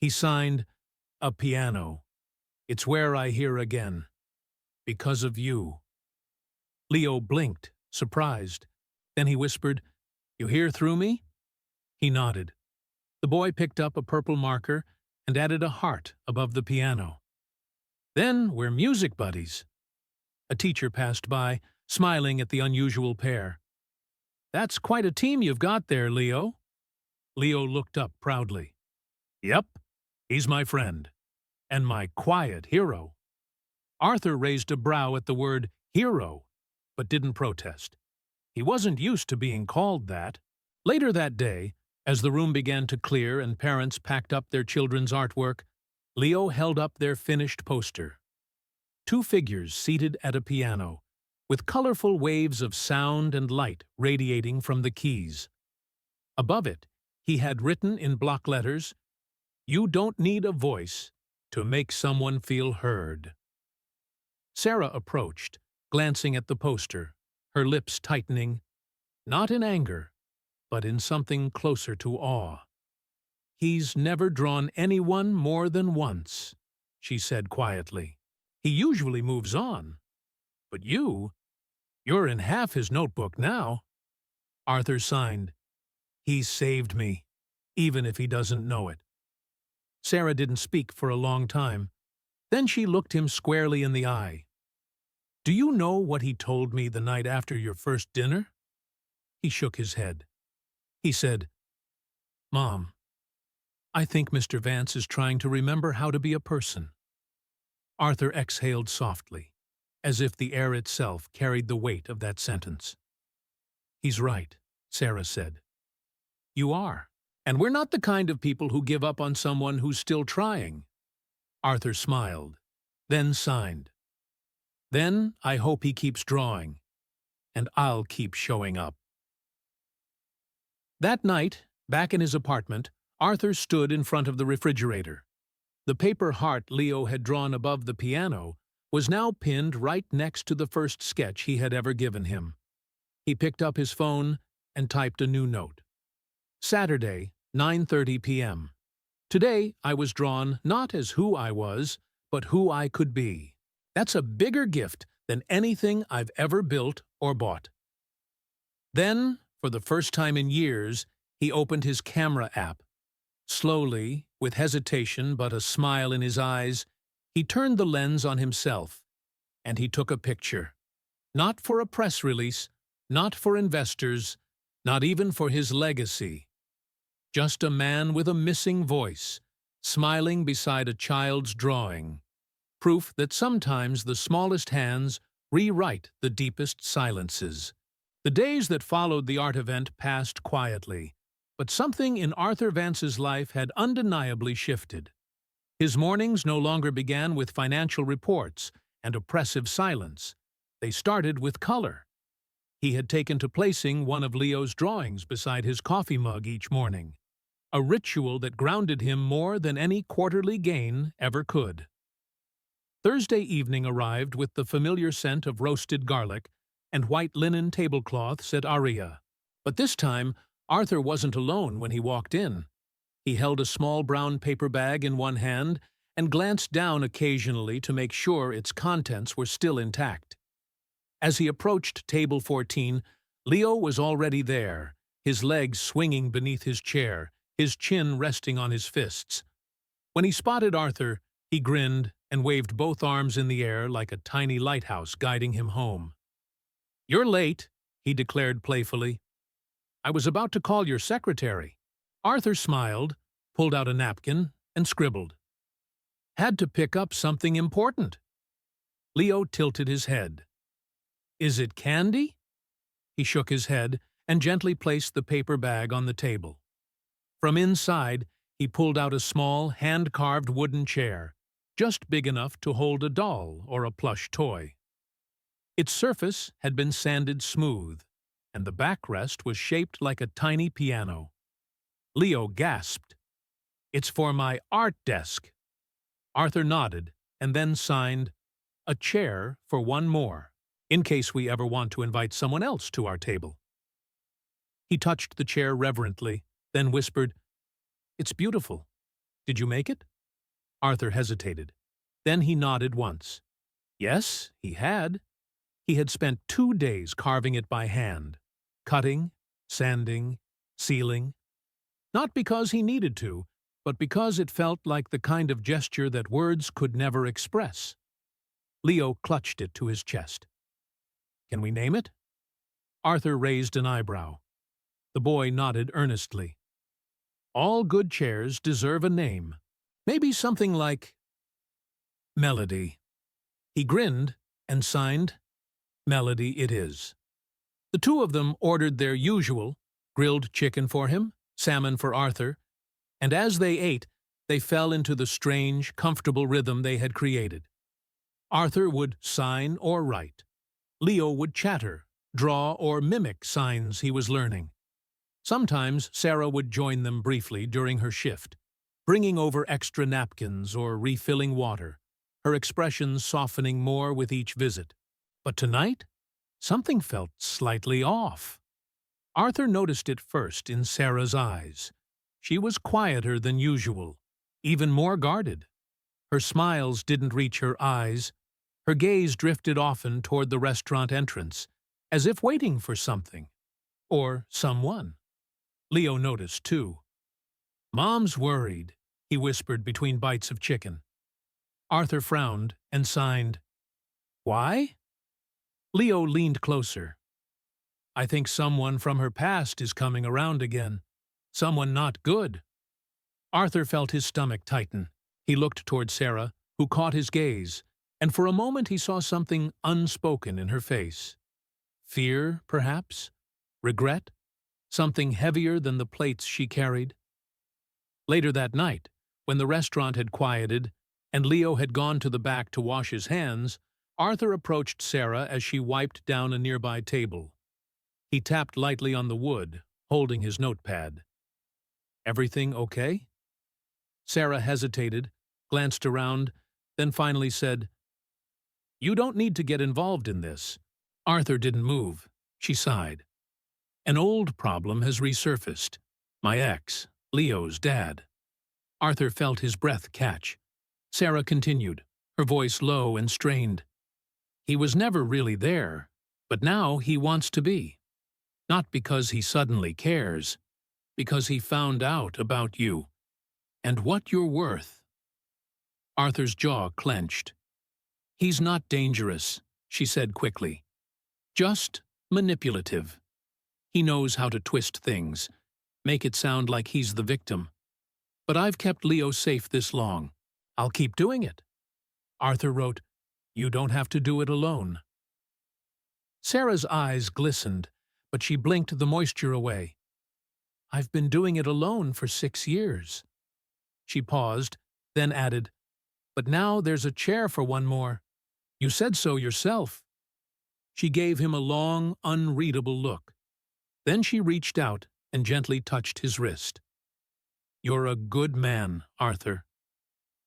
He signed, "A piano. It's where I hear again. Because of you." Leo blinked, surprised. Then he whispered, "You hear through me?" He nodded. The boy picked up a purple marker and added a heart above the piano. "Then we're music buddies." A teacher passed by, smiling at the unusual pair. "That's quite a team you've got there, Leo." Leo looked up proudly. "Yep, he's my friend. And my quiet hero." Arthur raised a brow at the word hero, but didn't protest. He wasn't used to being called that. Later that day, as the room began to clear and parents packed up their children's artwork, Leo held up their finished poster. Two figures seated at a piano, with colorful waves of sound and light radiating from the keys. Above it, he had written in block letters, "You don't need a voice to make someone feel heard." Sarah approached, glancing at the poster, her lips tightening, not in anger, but in something closer to awe. "He's never drawn anyone more than once," she said quietly. "He usually moves on. But you're in half his notebook now." Arthur signed. "He's saved me, even if he doesn't know it." Sarah didn't speak for a long time. Then she looked him squarely in the eye. "Do you know what he told me the night after your first dinner?" He shook his head. He said, "Mom, I think Mr. Vance is trying to remember how to be a person." Arthur exhaled softly, as if the air itself carried the weight of that sentence. "He's right," Sarah said. "You are. And we're not the kind of people who give up on someone who's still trying." Arthur smiled, then signed. "Then I hope he keeps drawing, and I'll keep showing up." That night, back in his apartment, Arthur stood in front of the refrigerator. The paper heart Leo had drawn above the piano was now pinned right next to the first sketch he had ever given him. He picked up his phone and typed a new note. Saturday, 9:30 p.m. Today I was drawn not as who I was, but who I could be. That's a bigger gift than anything I've ever built or bought. Then, for the first time in years, he opened his camera app. Slowly, with hesitation but a smile in his eyes, he turned the lens on himself, and he took a picture. Not for a press release, not for investors, not even for his legacy. Just a man with a missing voice, smiling beside a child's drawing. Proof that sometimes the smallest hands rewrite the deepest silences. The days that followed the art event passed quietly, but something in Arthur Vance's life had undeniably shifted. His mornings no longer began with financial reports and oppressive silence. They started with color. He had taken to placing one of Leo's drawings beside his coffee mug each morning, a ritual that grounded him more than any quarterly gain ever could. Thursday evening arrived with the familiar scent of roasted garlic and white linen tablecloths at Aria. But this time, Arthur wasn't alone when he walked in. He held a small brown paper bag in one hand and glanced down occasionally to make sure its contents were still intact. As he approached table 14, Leo was already there, his legs swinging beneath his chair, his chin resting on his fists. When he spotted Arthur, he grinned and waved both arms in the air like a tiny lighthouse guiding him home. "You're late," he declared playfully. "I was about to call your secretary." Arthur smiled, pulled out a napkin, and scribbled. "Had to pick up something important." Leo tilted his head. "Is it candy?" He shook his head and gently placed the paper bag on the table. From inside, he pulled out a small, hand-carved wooden chair, just big enough to hold a doll or a plush toy. Its surface had been sanded smooth, and the backrest was shaped like a tiny piano. Leo gasped. "It's for my art desk." Arthur nodded and then signed, "A chair for one more, in case we ever want to invite someone else to our table." He touched the chair reverently, then whispered, "It's beautiful. Did you make it?" Arthur hesitated. Then he nodded once. Yes, he had. He had spent 2 days carving it by hand, cutting, sanding, sealing. Not because he needed to, but because it felt like the kind of gesture that words could never express. Leo clutched it to his chest. "Can we name it?" Arthur raised an eyebrow. The boy nodded earnestly. "All good chairs deserve a name. Maybe something like Melody." He grinned and signed, "Melody it is." The two of them ordered their usual, grilled chicken for him, salmon for Arthur, and as they ate, they fell into the strange, comfortable rhythm they had created. Arthur would sign or write. Leo would chatter, draw, or mimic signs he was learning. Sometimes Sarah would join them briefly during her shift, bringing over extra napkins or refilling water, her expressions softening more with each visit. But tonight, something felt slightly off. Arthur noticed it first in Sarah's eyes. She was quieter than usual, even more guarded. Her smiles didn't reach her eyes. Her gaze drifted often toward the restaurant entrance, as if waiting for something. Or someone. Leo noticed, too. "Mom's worried," he whispered between bites of chicken. Arthur frowned and signed, "Why?" Leo leaned closer. "I think someone from her past is coming around again. Someone not good." Arthur felt his stomach tighten. He looked toward Sarah, who caught his gaze, and for a moment he saw something unspoken in her face. Fear, perhaps? Regret? Something heavier than the plates she carried? Later that night, when the restaurant had quieted, and Leo had gone to the back to wash his hands, Arthur approached Sarah as she wiped down a nearby table. He tapped lightly on the wood, holding his notepad. "Everything okay?" Sarah hesitated, glanced around, then finally said, "You don't need to get involved in this." Arthur didn't move. She sighed. "An old problem has resurfaced. My ex, Leo's dad." Arthur felt his breath catch. Sarah continued, her voice low and strained. "He was never really there, but now he wants to be. Not because he suddenly cares, because he found out about you, and what you're worth." Arthur's jaw clenched. "He's not dangerous," she said quickly. "Just manipulative. He knows how to twist things, make it sound like he's the victim. But I've kept Leo safe this long. I'll keep doing it." Arthur wrote, "You don't have to do it alone." Sarah's eyes glistened, but she blinked the moisture away. "I've been doing it alone for 6 years." She paused, then added, "But now there's a chair for one more. You said so yourself." She gave him a long, unreadable look. Then she reached out and gently touched his wrist. "You're a good man, Arthur.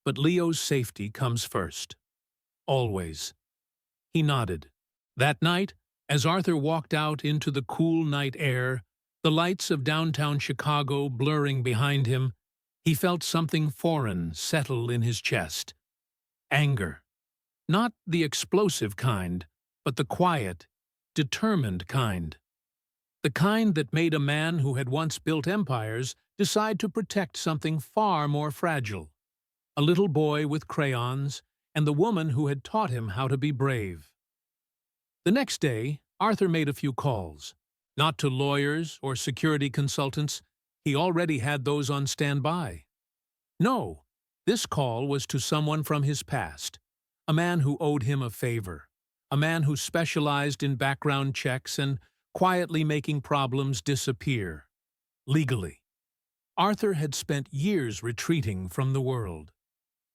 But Leo's safety comes first. Always." He nodded. That night, as Arthur walked out into the cool night air, the lights of downtown Chicago blurring behind him, he felt something foreign settle in his chest. Anger. Not the explosive kind, but the quiet, determined kind. The kind that made a man who had once built empires decide to protect something far more fragile. A little boy with crayons, and the woman who had taught him how to be brave. The next day, Arthur made a few calls. Not to lawyers or security consultants. He already had those on standby. No, this call was to someone from his past. A man who owed him a favor. A man who specialized in background checks and quietly making problems disappear. Legally. Arthur had spent years retreating from the world.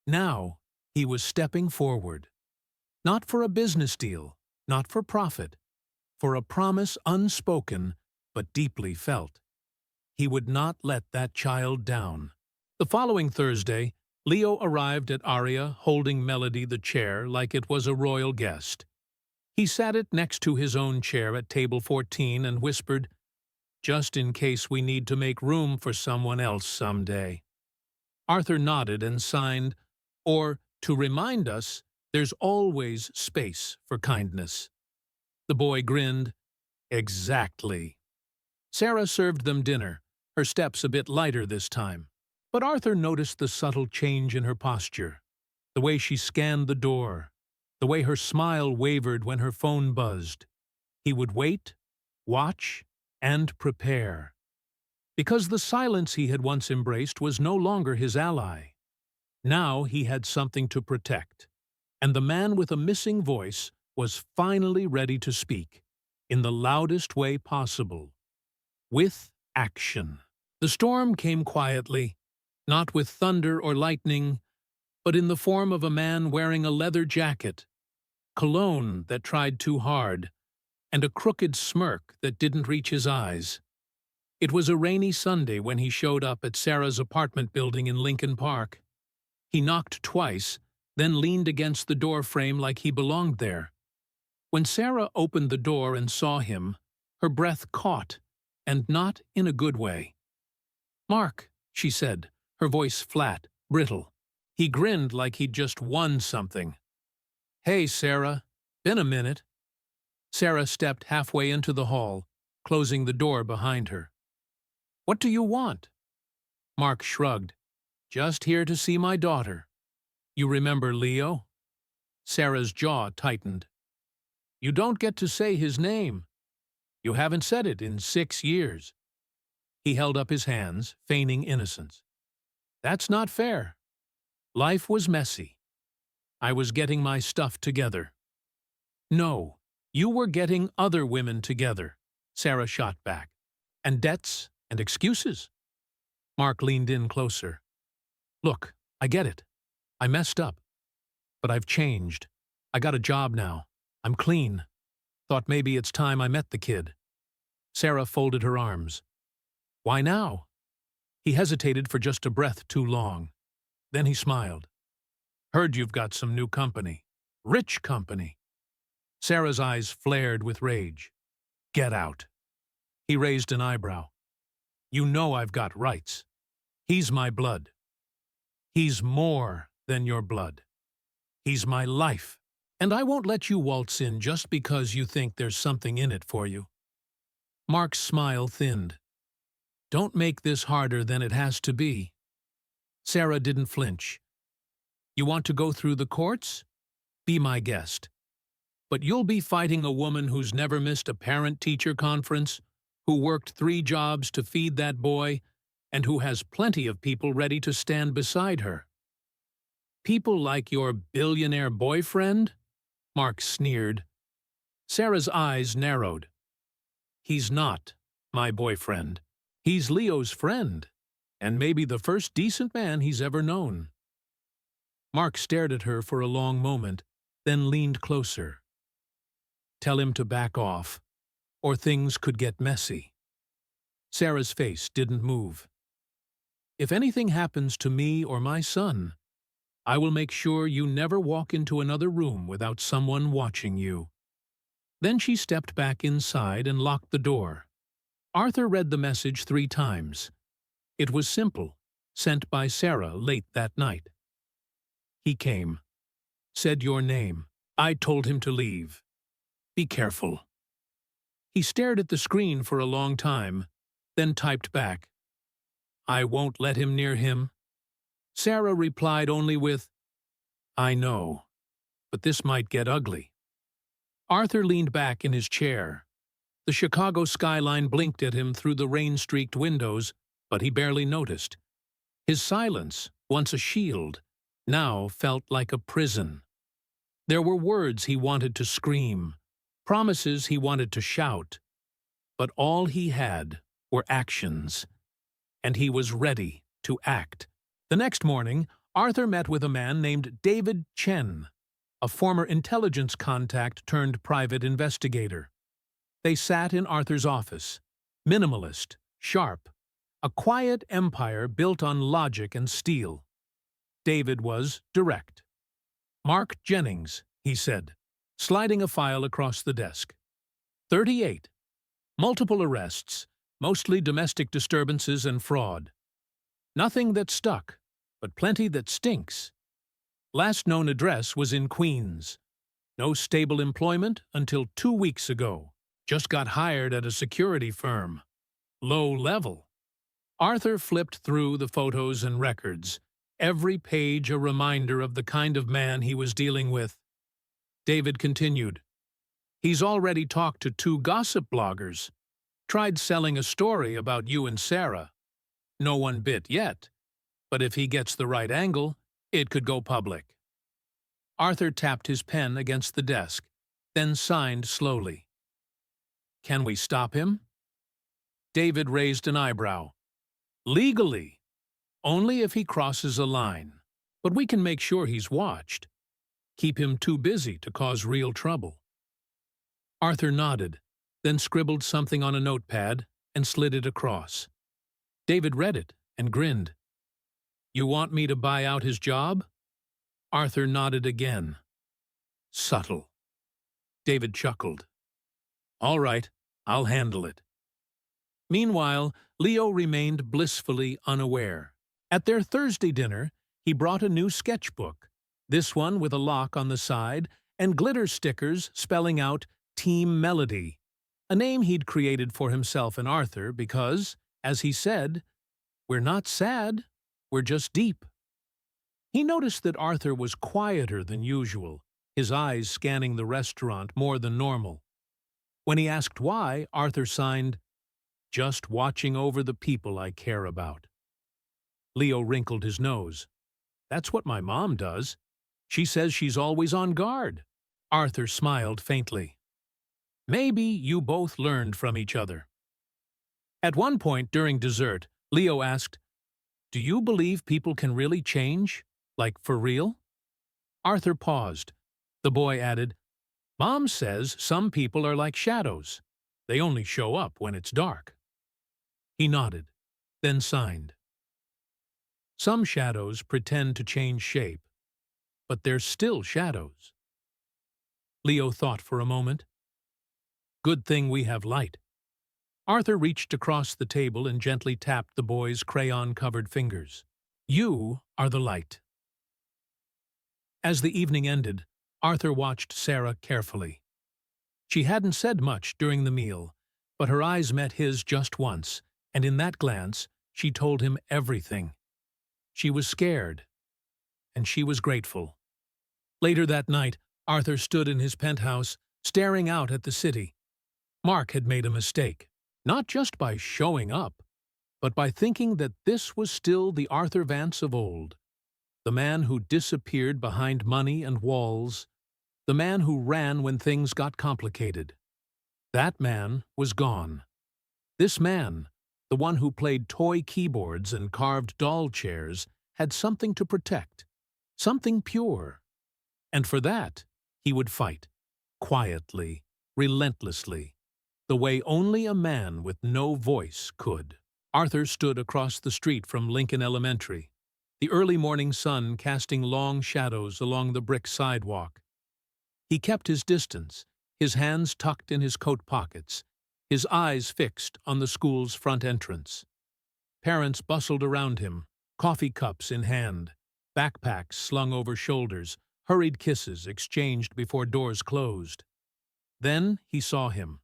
Now, he was stepping forward. Not for a business deal, not for profit, for a promise unspoken but deeply felt. He would not let that child down. The following Thursday, Leo arrived at Aria holding Melody the chair like it was a royal guest. He sat it next to his own chair at table 14 and whispered, "Just in case we need to make room for someone else someday." Arthur nodded and signed, or, to remind us, there's always space for kindness. The boy grinned. Exactly. Sarah served them dinner, her steps a bit lighter this time. But Arthur noticed the subtle change in her posture, the way she scanned the door, the way her smile wavered when her phone buzzed. He would wait, watch, and prepare. Because the silence he had once embraced was no longer his ally. Now he had something to protect, and the man with a missing voice was finally ready to speak, in the loudest way possible, with action. The storm came quietly, not with thunder or lightning, but in the form of a man wearing a leather jacket, cologne that tried too hard, and a crooked smirk that didn't reach his eyes. It was a rainy Sunday when he showed up at Sarah's apartment building in Lincoln Park. He knocked twice, then leaned against the door frame like he belonged there. When Sarah opened the door and saw him, her breath caught, and not in a good way. "Mark," she said, her voice flat, brittle. He grinned like he'd just won something. "Hey, Sarah. Been a minute." Sarah stepped halfway into the hall, closing the door behind her. "What do you want?" Mark shrugged. "Just here to see my daughter. You remember Leo?" Sarah's jaw tightened. "You don't get to say his name. You haven't said it in 6 years." He held up his hands, feigning innocence. "That's not fair. Life was messy. I was getting my stuff together." "No, you were getting other women together," Sarah shot back. "And debts and excuses." Mark leaned in closer. "Look, I get it. I messed up. But I've changed. I got a job now. I'm clean. Thought maybe it's time I met the kid." Sarah folded her arms. "Why now?" He hesitated for just a breath too long. Then he smiled. "Heard you've got some new company. Rich company." Sarah's eyes flared with rage. "Get out." He raised an eyebrow. "You know I've got rights. He's my blood. He's more than your blood. He's my life. And I won't let you waltz in just because you think there's something in it for you." Mark's smile thinned. "Don't make this harder than it has to be." Sarah didn't flinch. "You want to go through the courts? Be my guest. But you'll be fighting a woman who's never missed a parent-teacher conference, who worked 3 jobs to feed that boy, and who has plenty of people ready to stand beside her." "People like your billionaire boyfriend?" Mark sneered. Sarah's eyes narrowed. "He's not my boyfriend. He's Leo's friend, and maybe the first decent man he's ever known." Mark stared at her for a long moment, then leaned closer. "Tell him to back off, or things could get messy." Sarah's face didn't move. "If anything happens to me or my son, I will make sure you never walk into another room without someone watching you." Then she stepped back inside and locked the door. Arthur read the message 3 times. It was simple, sent by Sarah late that night. "He came. Said your name. I told him to leave. Be careful." He stared at the screen for a long time, then typed back, "I won't let him near him." Sarah replied only with, "I know, but this might get ugly." Arthur leaned back in his chair. The Chicago skyline blinked at him through the rain-streaked windows, but he barely noticed. His silence, once a shield, now felt like a prison. There were words he wanted to scream, promises he wanted to shout, but all he had were actions, and he was ready to act. The next morning, Arthur met with a man named David Chen, a former intelligence contact turned private investigator. They sat in Arthur's office, minimalist, sharp, a quiet empire built on logic and steel. David was direct. "Mark Jennings," he said, sliding a file across the desk. 38. Multiple arrests, mostly domestic disturbances and fraud. Nothing that stuck, but plenty that stinks. Last known address was in Queens. No stable employment until 2 weeks ago. Just got hired at a security firm. Low level. Arthur flipped through the photos and records, every page a reminder of the kind of man he was dealing with. David continued. "He's already talked to 2 gossip bloggers. Tried selling a story about you and Sarah. No one bit yet, but if he gets the right angle, it could go public." Arthur tapped his pen against the desk, then signed slowly. "Can we stop him?" David raised an eyebrow. "Legally. Only if he crosses a line. But we can make sure he's watched. Keep him too busy to cause real trouble." Arthur nodded, then scribbled something on a notepad and slid it across. David read it and grinned. "You want me to buy out his job?" Arthur nodded again. "Subtle." David chuckled. "All right, I'll handle it." Meanwhile, Leo remained blissfully unaware. At their Thursday dinner, he brought a new sketchbook, this one with a lock on the side and glitter stickers spelling out Team Melody, a name he'd created for himself and Arthur because, as he said, "We're not sad, we're just deep." He noticed that Arthur was quieter than usual, his eyes scanning the restaurant more than normal. When he asked why, Arthur signed, "Just watching over the people I care about." Leo wrinkled his nose. "That's what my mom does. She says she's always on guard." Arthur smiled faintly. "Maybe you both learned from each other." At one point during dessert, Leo asked, "Do you believe people can really change? Like for real?" Arthur paused. The boy added, "Mom says some people are like shadows. They only show up when it's dark." He nodded, then signed. "Some shadows pretend to change shape, but they're still shadows." Leo thought for a moment. "Good thing we have light." Arthur reached across the table and gently tapped the boy's crayon-covered fingers. "You are the light." As the evening ended, Arthur watched Sarah carefully. She hadn't said much during the meal, but her eyes met his just once, and in that glance, she told him everything. She was scared, and she was grateful. Later that night, Arthur stood in his penthouse, staring out at the city. Mark had made a mistake, not just by showing up, but by thinking that this was still the Arthur Vance of old, the man who disappeared behind money and walls, the man who ran when things got complicated. That man was gone. This man, the one who played toy keyboards and carved doll chairs, had something to protect, something pure. And for that, he would fight, quietly, relentlessly, the way only a man with no voice could. Arthur stood across the street from Lincoln Elementary, the early morning sun casting long shadows along the brick sidewalk. He kept his distance, his hands tucked in his coat pockets, his eyes fixed on the school's front entrance. Parents bustled around him, coffee cups in hand, backpacks slung over shoulders, hurried kisses exchanged before doors closed. Then he saw him.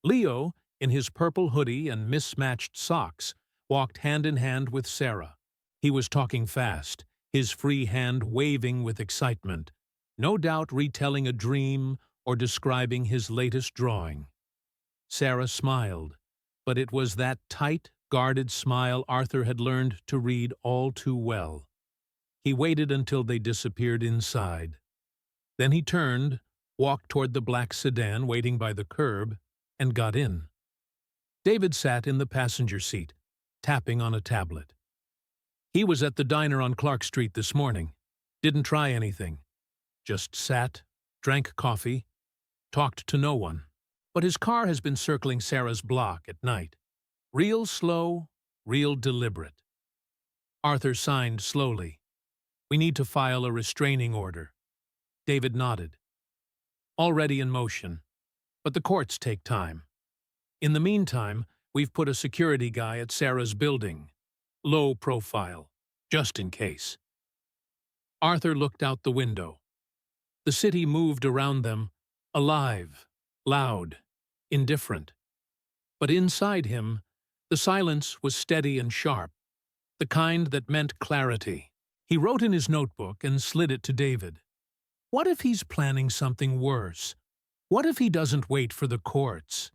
Leo, in his purple hoodie and mismatched socks, walked hand in hand with Sarah. He was talking fast, his free hand waving with excitement, no doubt retelling a dream or describing his latest drawing. Sarah smiled, but it was that tight, guarded smile Arthur had learned to read all too well. He waited until they disappeared inside. Then he turned, walked toward the black sedan waiting by the curb, and got in. David sat in the passenger seat, tapping on a tablet. He was at the diner on Clark Street this morning. Didn't try anything. Just sat, drank coffee, talked to no one. But his car has been circling Sarah's block at night. Real slow, real deliberate. Arthur signed slowly. We need to file a restraining order. David nodded. Already in motion, but the courts take time. In the meantime, we've put a security guy at Sarah's building. Low profile, just in case. Arthur looked out the window. The city moved around them, alive, loud, indifferent. But inside him, the silence was steady and sharp, the kind that meant clarity. He wrote in his notebook and slid it to David. What if he's planning something worse? What if he doesn't wait for the courts?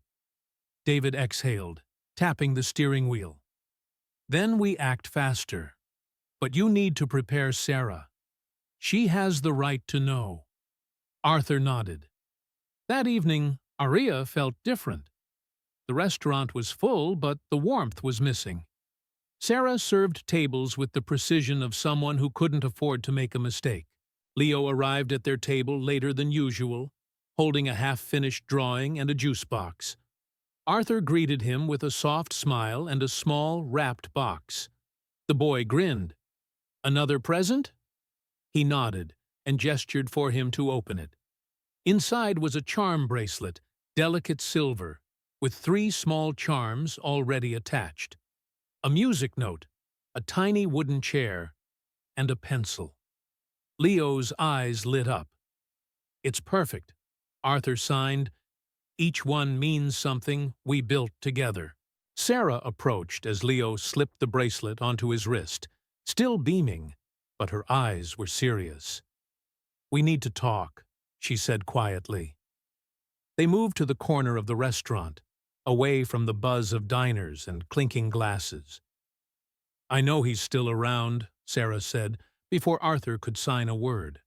David exhaled, tapping the steering wheel. Then we act faster. But you need to prepare Sarah. She has the right to know. Arthur nodded. That evening, Aria felt different. The restaurant was full, but the warmth was missing. Sarah served tables with the precision of someone who couldn't afford to make a mistake. Leo arrived at their table later than usual, holding a half-finished drawing and a juice box. Arthur greeted him with a soft smile and a small, wrapped box. The boy grinned. Another present? He nodded and gestured for him to open it. Inside was a charm bracelet, delicate silver, with 3 small charms already attached. A music note, a tiny wooden chair, and a pencil. Leo's eyes lit up. It's perfect, Arthur signed. Each one means something we built together. Sarah approached as Leo slipped the bracelet onto his wrist, still beaming, but her eyes were serious. We need to talk, she said quietly. They moved to the corner of the restaurant, away from the buzz of diners and clinking glasses. I know he's still around, Sarah said, before Arthur could sign a word.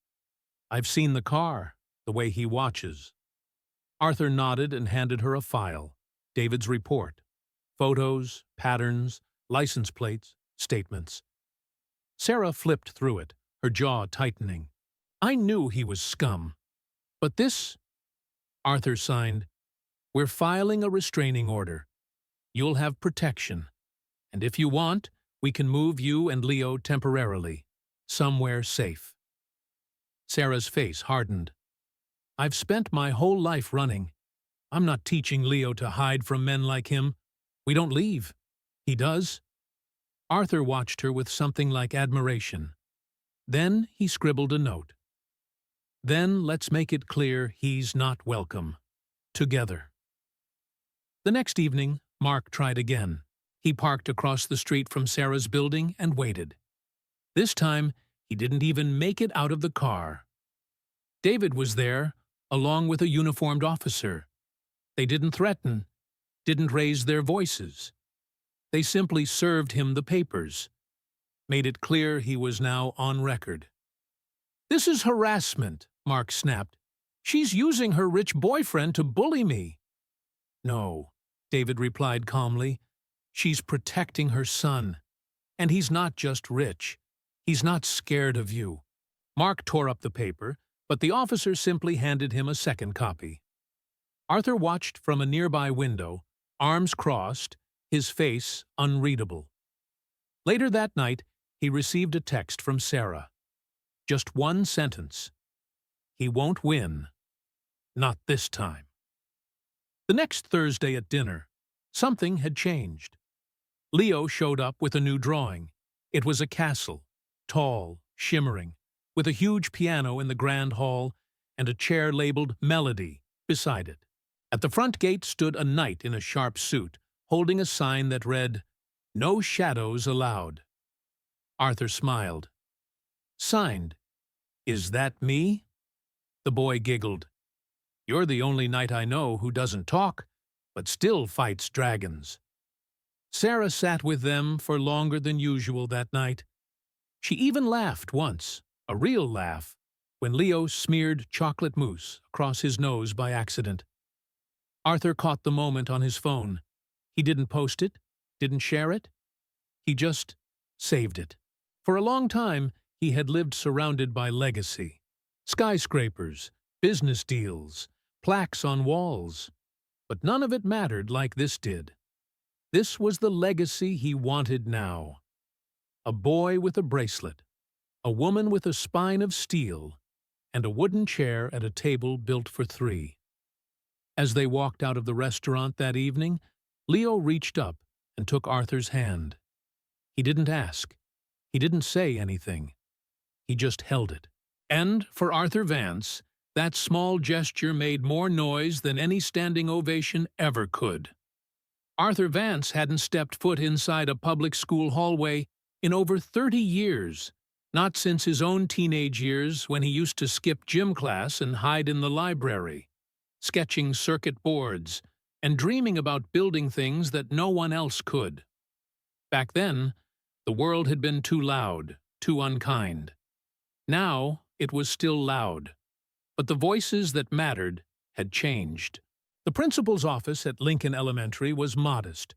I've seen the car, the way he watches. Arthur nodded and handed her a file, David's report. Photos, patterns, license plates, statements. Sarah flipped through it, her jaw tightening. I knew he was scum. But this, Arthur signed, we're filing a restraining order. You'll have protection. And if you want, we can move you and Leo temporarily, somewhere safe. Sarah's face hardened. I've spent my whole life running. I'm not teaching Leo to hide from men like him. We don't leave. He does. Arthur watched her with something like admiration. Then he scribbled a note. Then let's make it clear he's not welcome. Together. The next evening, Mark tried again. He parked across the street from Sarah's building and waited. This time, he didn't even make it out of the car. David was there, along with a uniformed officer. They didn't threaten, didn't raise their voices. They simply served him the papers, made it clear he was now on record. This is harassment, Mark snapped. She's using her rich boyfriend to bully me. No, David replied calmly. She's protecting her son. And he's not just rich. He's not scared of you. Mark tore up the paper, but the officer simply handed him a second copy. Arthur watched from a nearby window, arms crossed, his face unreadable. Later that night, he received a text from Sarah. Just one sentence. He won't win. Not this time. The next Thursday at dinner, something had changed. Leo showed up with a new drawing. It was a castle, tall, shimmering, with a huge piano in the grand hall and a chair labeled Melody beside it. At the front gate stood a knight in a sharp suit, holding a sign that read, No shadows allowed. Arthur smiled. Signed, Is that me? The boy giggled. You're the only knight I know who doesn't talk, but still fights dragons. Sarah sat with them for longer than usual that night. She even laughed once, a real laugh, when Leo smeared chocolate mousse across his nose by accident. Arthur caught the moment on his phone. He didn't post it, didn't share it. He just saved it. For a long time, he had lived surrounded by legacy. Skyscrapers, business deals, plaques on walls. But none of it mattered like this did. This was the legacy he wanted now. A boy with a bracelet. a woman with a spine of steel, and a wooden chair at a table built for three. As they walked out of the restaurant that evening, Leo reached up and took Arthur's hand. He didn't ask. He didn't say anything. He just held it. And, for Arthur Vance, that small gesture made more noise than any standing ovation ever could. Arthur Vance hadn't stepped foot inside a public school hallway in over 30 years, not since his own teenage years when he used to skip gym class and hide in the library, sketching circuit boards and dreaming about building things that no one else could. Back then, the world had been too loud, too unkind. Now, it was still loud, but the voices that mattered had changed. The principal's office at Lincoln Elementary was modest.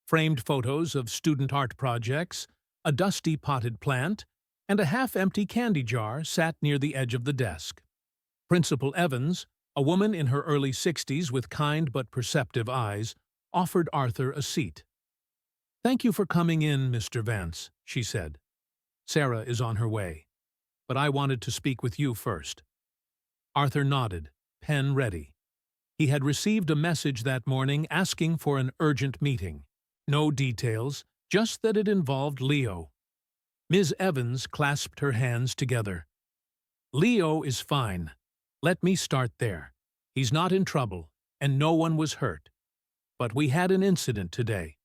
Framed photos of student art projects, a dusty potted plant, and a half-empty candy jar sat near the edge of the desk. Principal Evans, a woman in her early 60s with kind but perceptive eyes, offered Arthur a seat. "Thank you for coming in, Mr. Vance," she said. "Sarah is on her way, but I wanted to speak with you first." Arthur nodded, pen ready. He had received a message that morning asking for an urgent meeting. No details, just that it involved Leo. Ms. Evans clasped her hands together. "Leo is fine. Let me start there. He's not in trouble, and no one was hurt. But we had an incident today.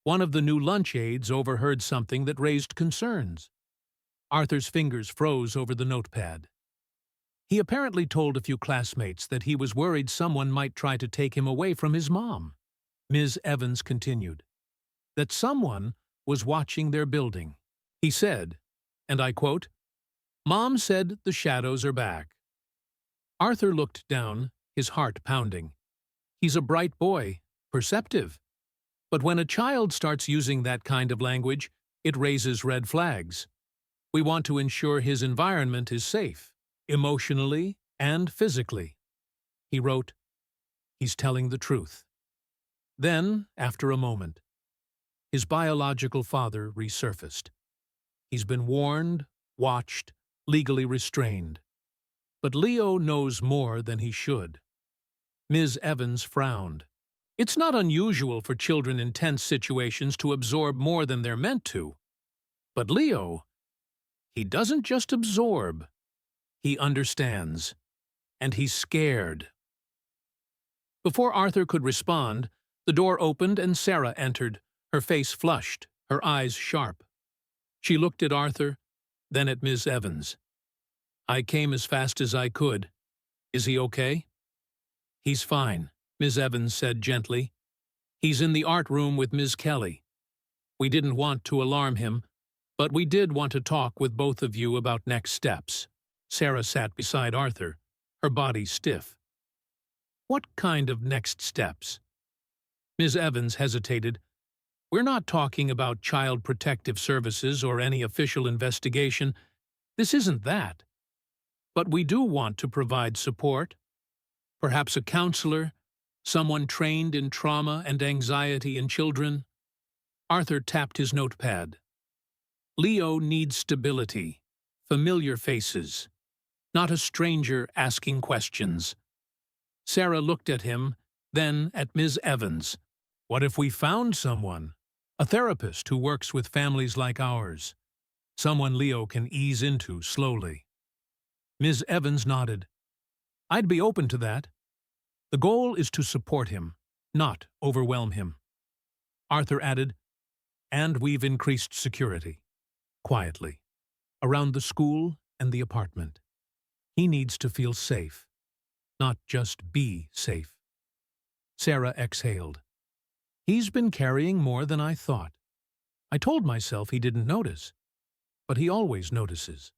One of the new lunch aides overheard something that raised concerns." Arthur's fingers froze over the notepad. He apparently told a few classmates that he was worried someone might try to take him away from his mom. Ms. Evans continued, "That someone was watching their building. He said, and I quote, 'Mom said the shadows are back.'" Arthur looked down, his heart pounding. He's a bright boy, perceptive. But when a child starts using that kind of language, it raises red flags. We want to ensure his environment is safe, emotionally and physically. He wrote, "He's telling the truth." Then, after a moment, his biological father resurfaced. He's been warned, watched, legally restrained. But Leo knows more than he should. Ms. Evans frowned. It's not unusual for children in tense situations to absorb more than they're meant to. But Leo, he doesn't just absorb. He understands. And he's scared. Before Arthur could respond, the door opened and Sarah entered, her face flushed, her eyes sharp. She looked at Arthur, then at Ms. Evans. "I came as fast as I could. Is he okay?" "He's fine," Ms. Evans said gently. "He's in the art room with Ms. Kelly. We didn't want to alarm him, but we did want to talk with both of you about next steps." Sarah sat beside Arthur, her body stiff. "What kind of next steps?" Ms. Evans hesitated. "We're not talking about Child Protective Services or any official investigation. This isn't that. But we do want to provide support. Perhaps a counselor, someone trained in trauma and anxiety in children." Arthur tapped his notepad. "Leo needs stability, familiar faces, not a stranger asking questions." Sarah looked at him, then at Ms. Evans. "What if we found someone? A therapist who works with families like ours. Someone Leo can ease into slowly." Ms. Evans nodded. "I'd be open to that. The goal is to support him, not overwhelm him." Arthur added, "And we've increased security." Quietly, around the school and the apartment. He needs to feel safe, not just be safe. Sarah exhaled. "He's been carrying more than I thought. I told myself he didn't notice, but he always notices."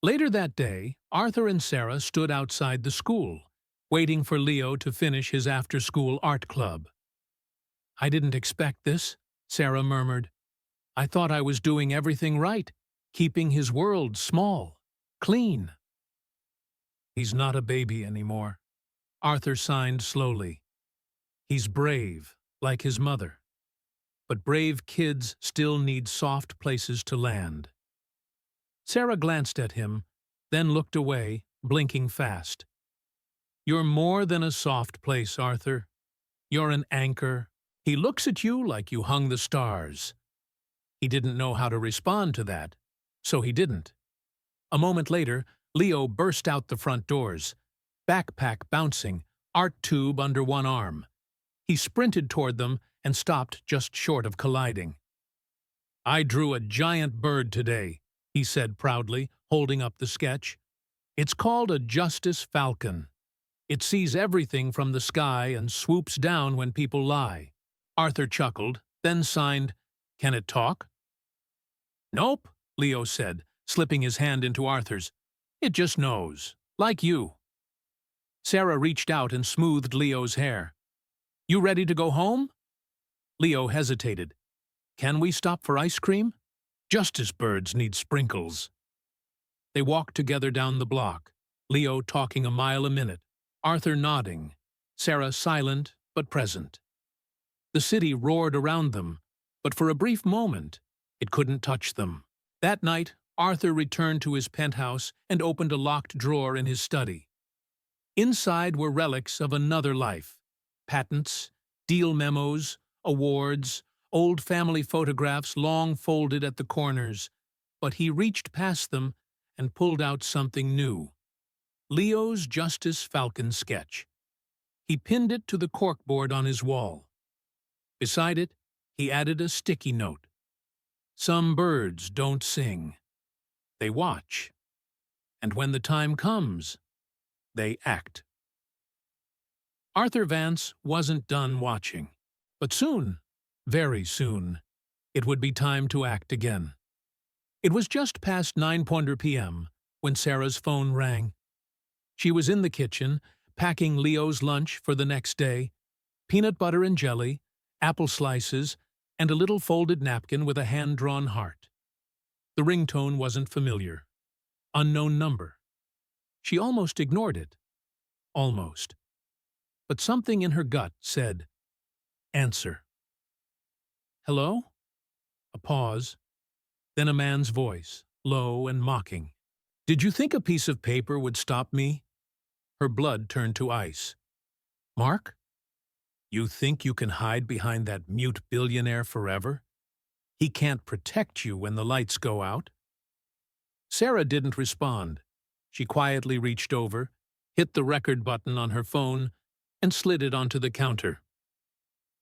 Later that day, Arthur and Sarah stood outside the school, waiting for Leo to finish his after-school art club. "I didn't expect this," Sarah murmured. "I thought I was doing everything right, keeping his world small, clean." "He's not a baby anymore," Arthur signed slowly. "He's brave, like his mother. But brave kids still need soft places to land." Sarah glanced at him, then looked away, blinking fast. "You're more than a soft place, Arthur. You're an anchor. He looks at you like you hung the stars." He didn't know how to respond to that, so he didn't. A moment later, Leo burst out the front doors, backpack bouncing, art tube under one arm. He sprinted toward them and stopped just short of colliding. "I drew a giant bird today," he said proudly, holding up the sketch. "It's called a Justice Falcon. It sees everything from the sky and swoops down when people lie." Arthur chuckled, then signed, "Can it talk?" "Nope," Leo said, slipping his hand into Arthur's. "It just knows, like you." Sarah reached out and smoothed Leo's hair. "You ready to go home?" Leo hesitated. "Can we stop for ice cream? Justice birds need sprinkles." They walked together down the block, Leo talking a mile a minute, Arthur nodding, Sarah silent but present. The city roared around them, but for a brief moment, it couldn't touch them. That night, Arthur returned to his penthouse and opened a locked drawer in his study. Inside were relics of another life: patents, deal memos, awards, old family photographs long folded at the corners. But he reached past them and pulled out something new: Leo's Justice Falcon sketch. He pinned it to the corkboard on his wall. Beside it, he added a sticky note. "Some birds don't sing. They watch. And when the time comes, they act." Arthur Vance wasn't done watching. But soon, very soon, it would be time to act again. It was just past 9 p.m. when Sarah's phone rang. She was in the kitchen, packing Leo's lunch for the next day: peanut butter and jelly, apple slices, and a little folded napkin with a hand-drawn heart. The ringtone wasn't familiar. Unknown number. She almost ignored it. Almost. But something in her gut said, "Answer." "Hello?" A pause. Then a man's voice, low and mocking. "Did you think a piece of paper would stop me?" Her blood turned to ice. "Mark? You think you can hide behind that mute billionaire forever? He can't protect you when the lights go out?" Sarah didn't respond. She quietly reached over, hit the record button on her phone, and slid it onto the counter.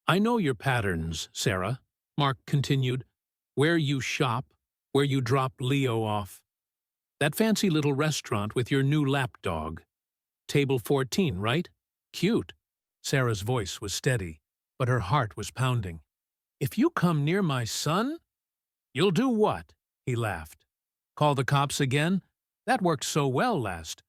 "I know your patterns, Sarah," Mark continued. "Where you shop, where you drop Leo off. That fancy little restaurant with your new lapdog. Table 14, right? Cute." Sarah's voice was steady, but her heart was pounding. "If you come near my son—" "You'll do what?" he laughed. "Call the cops again? That worked so well last."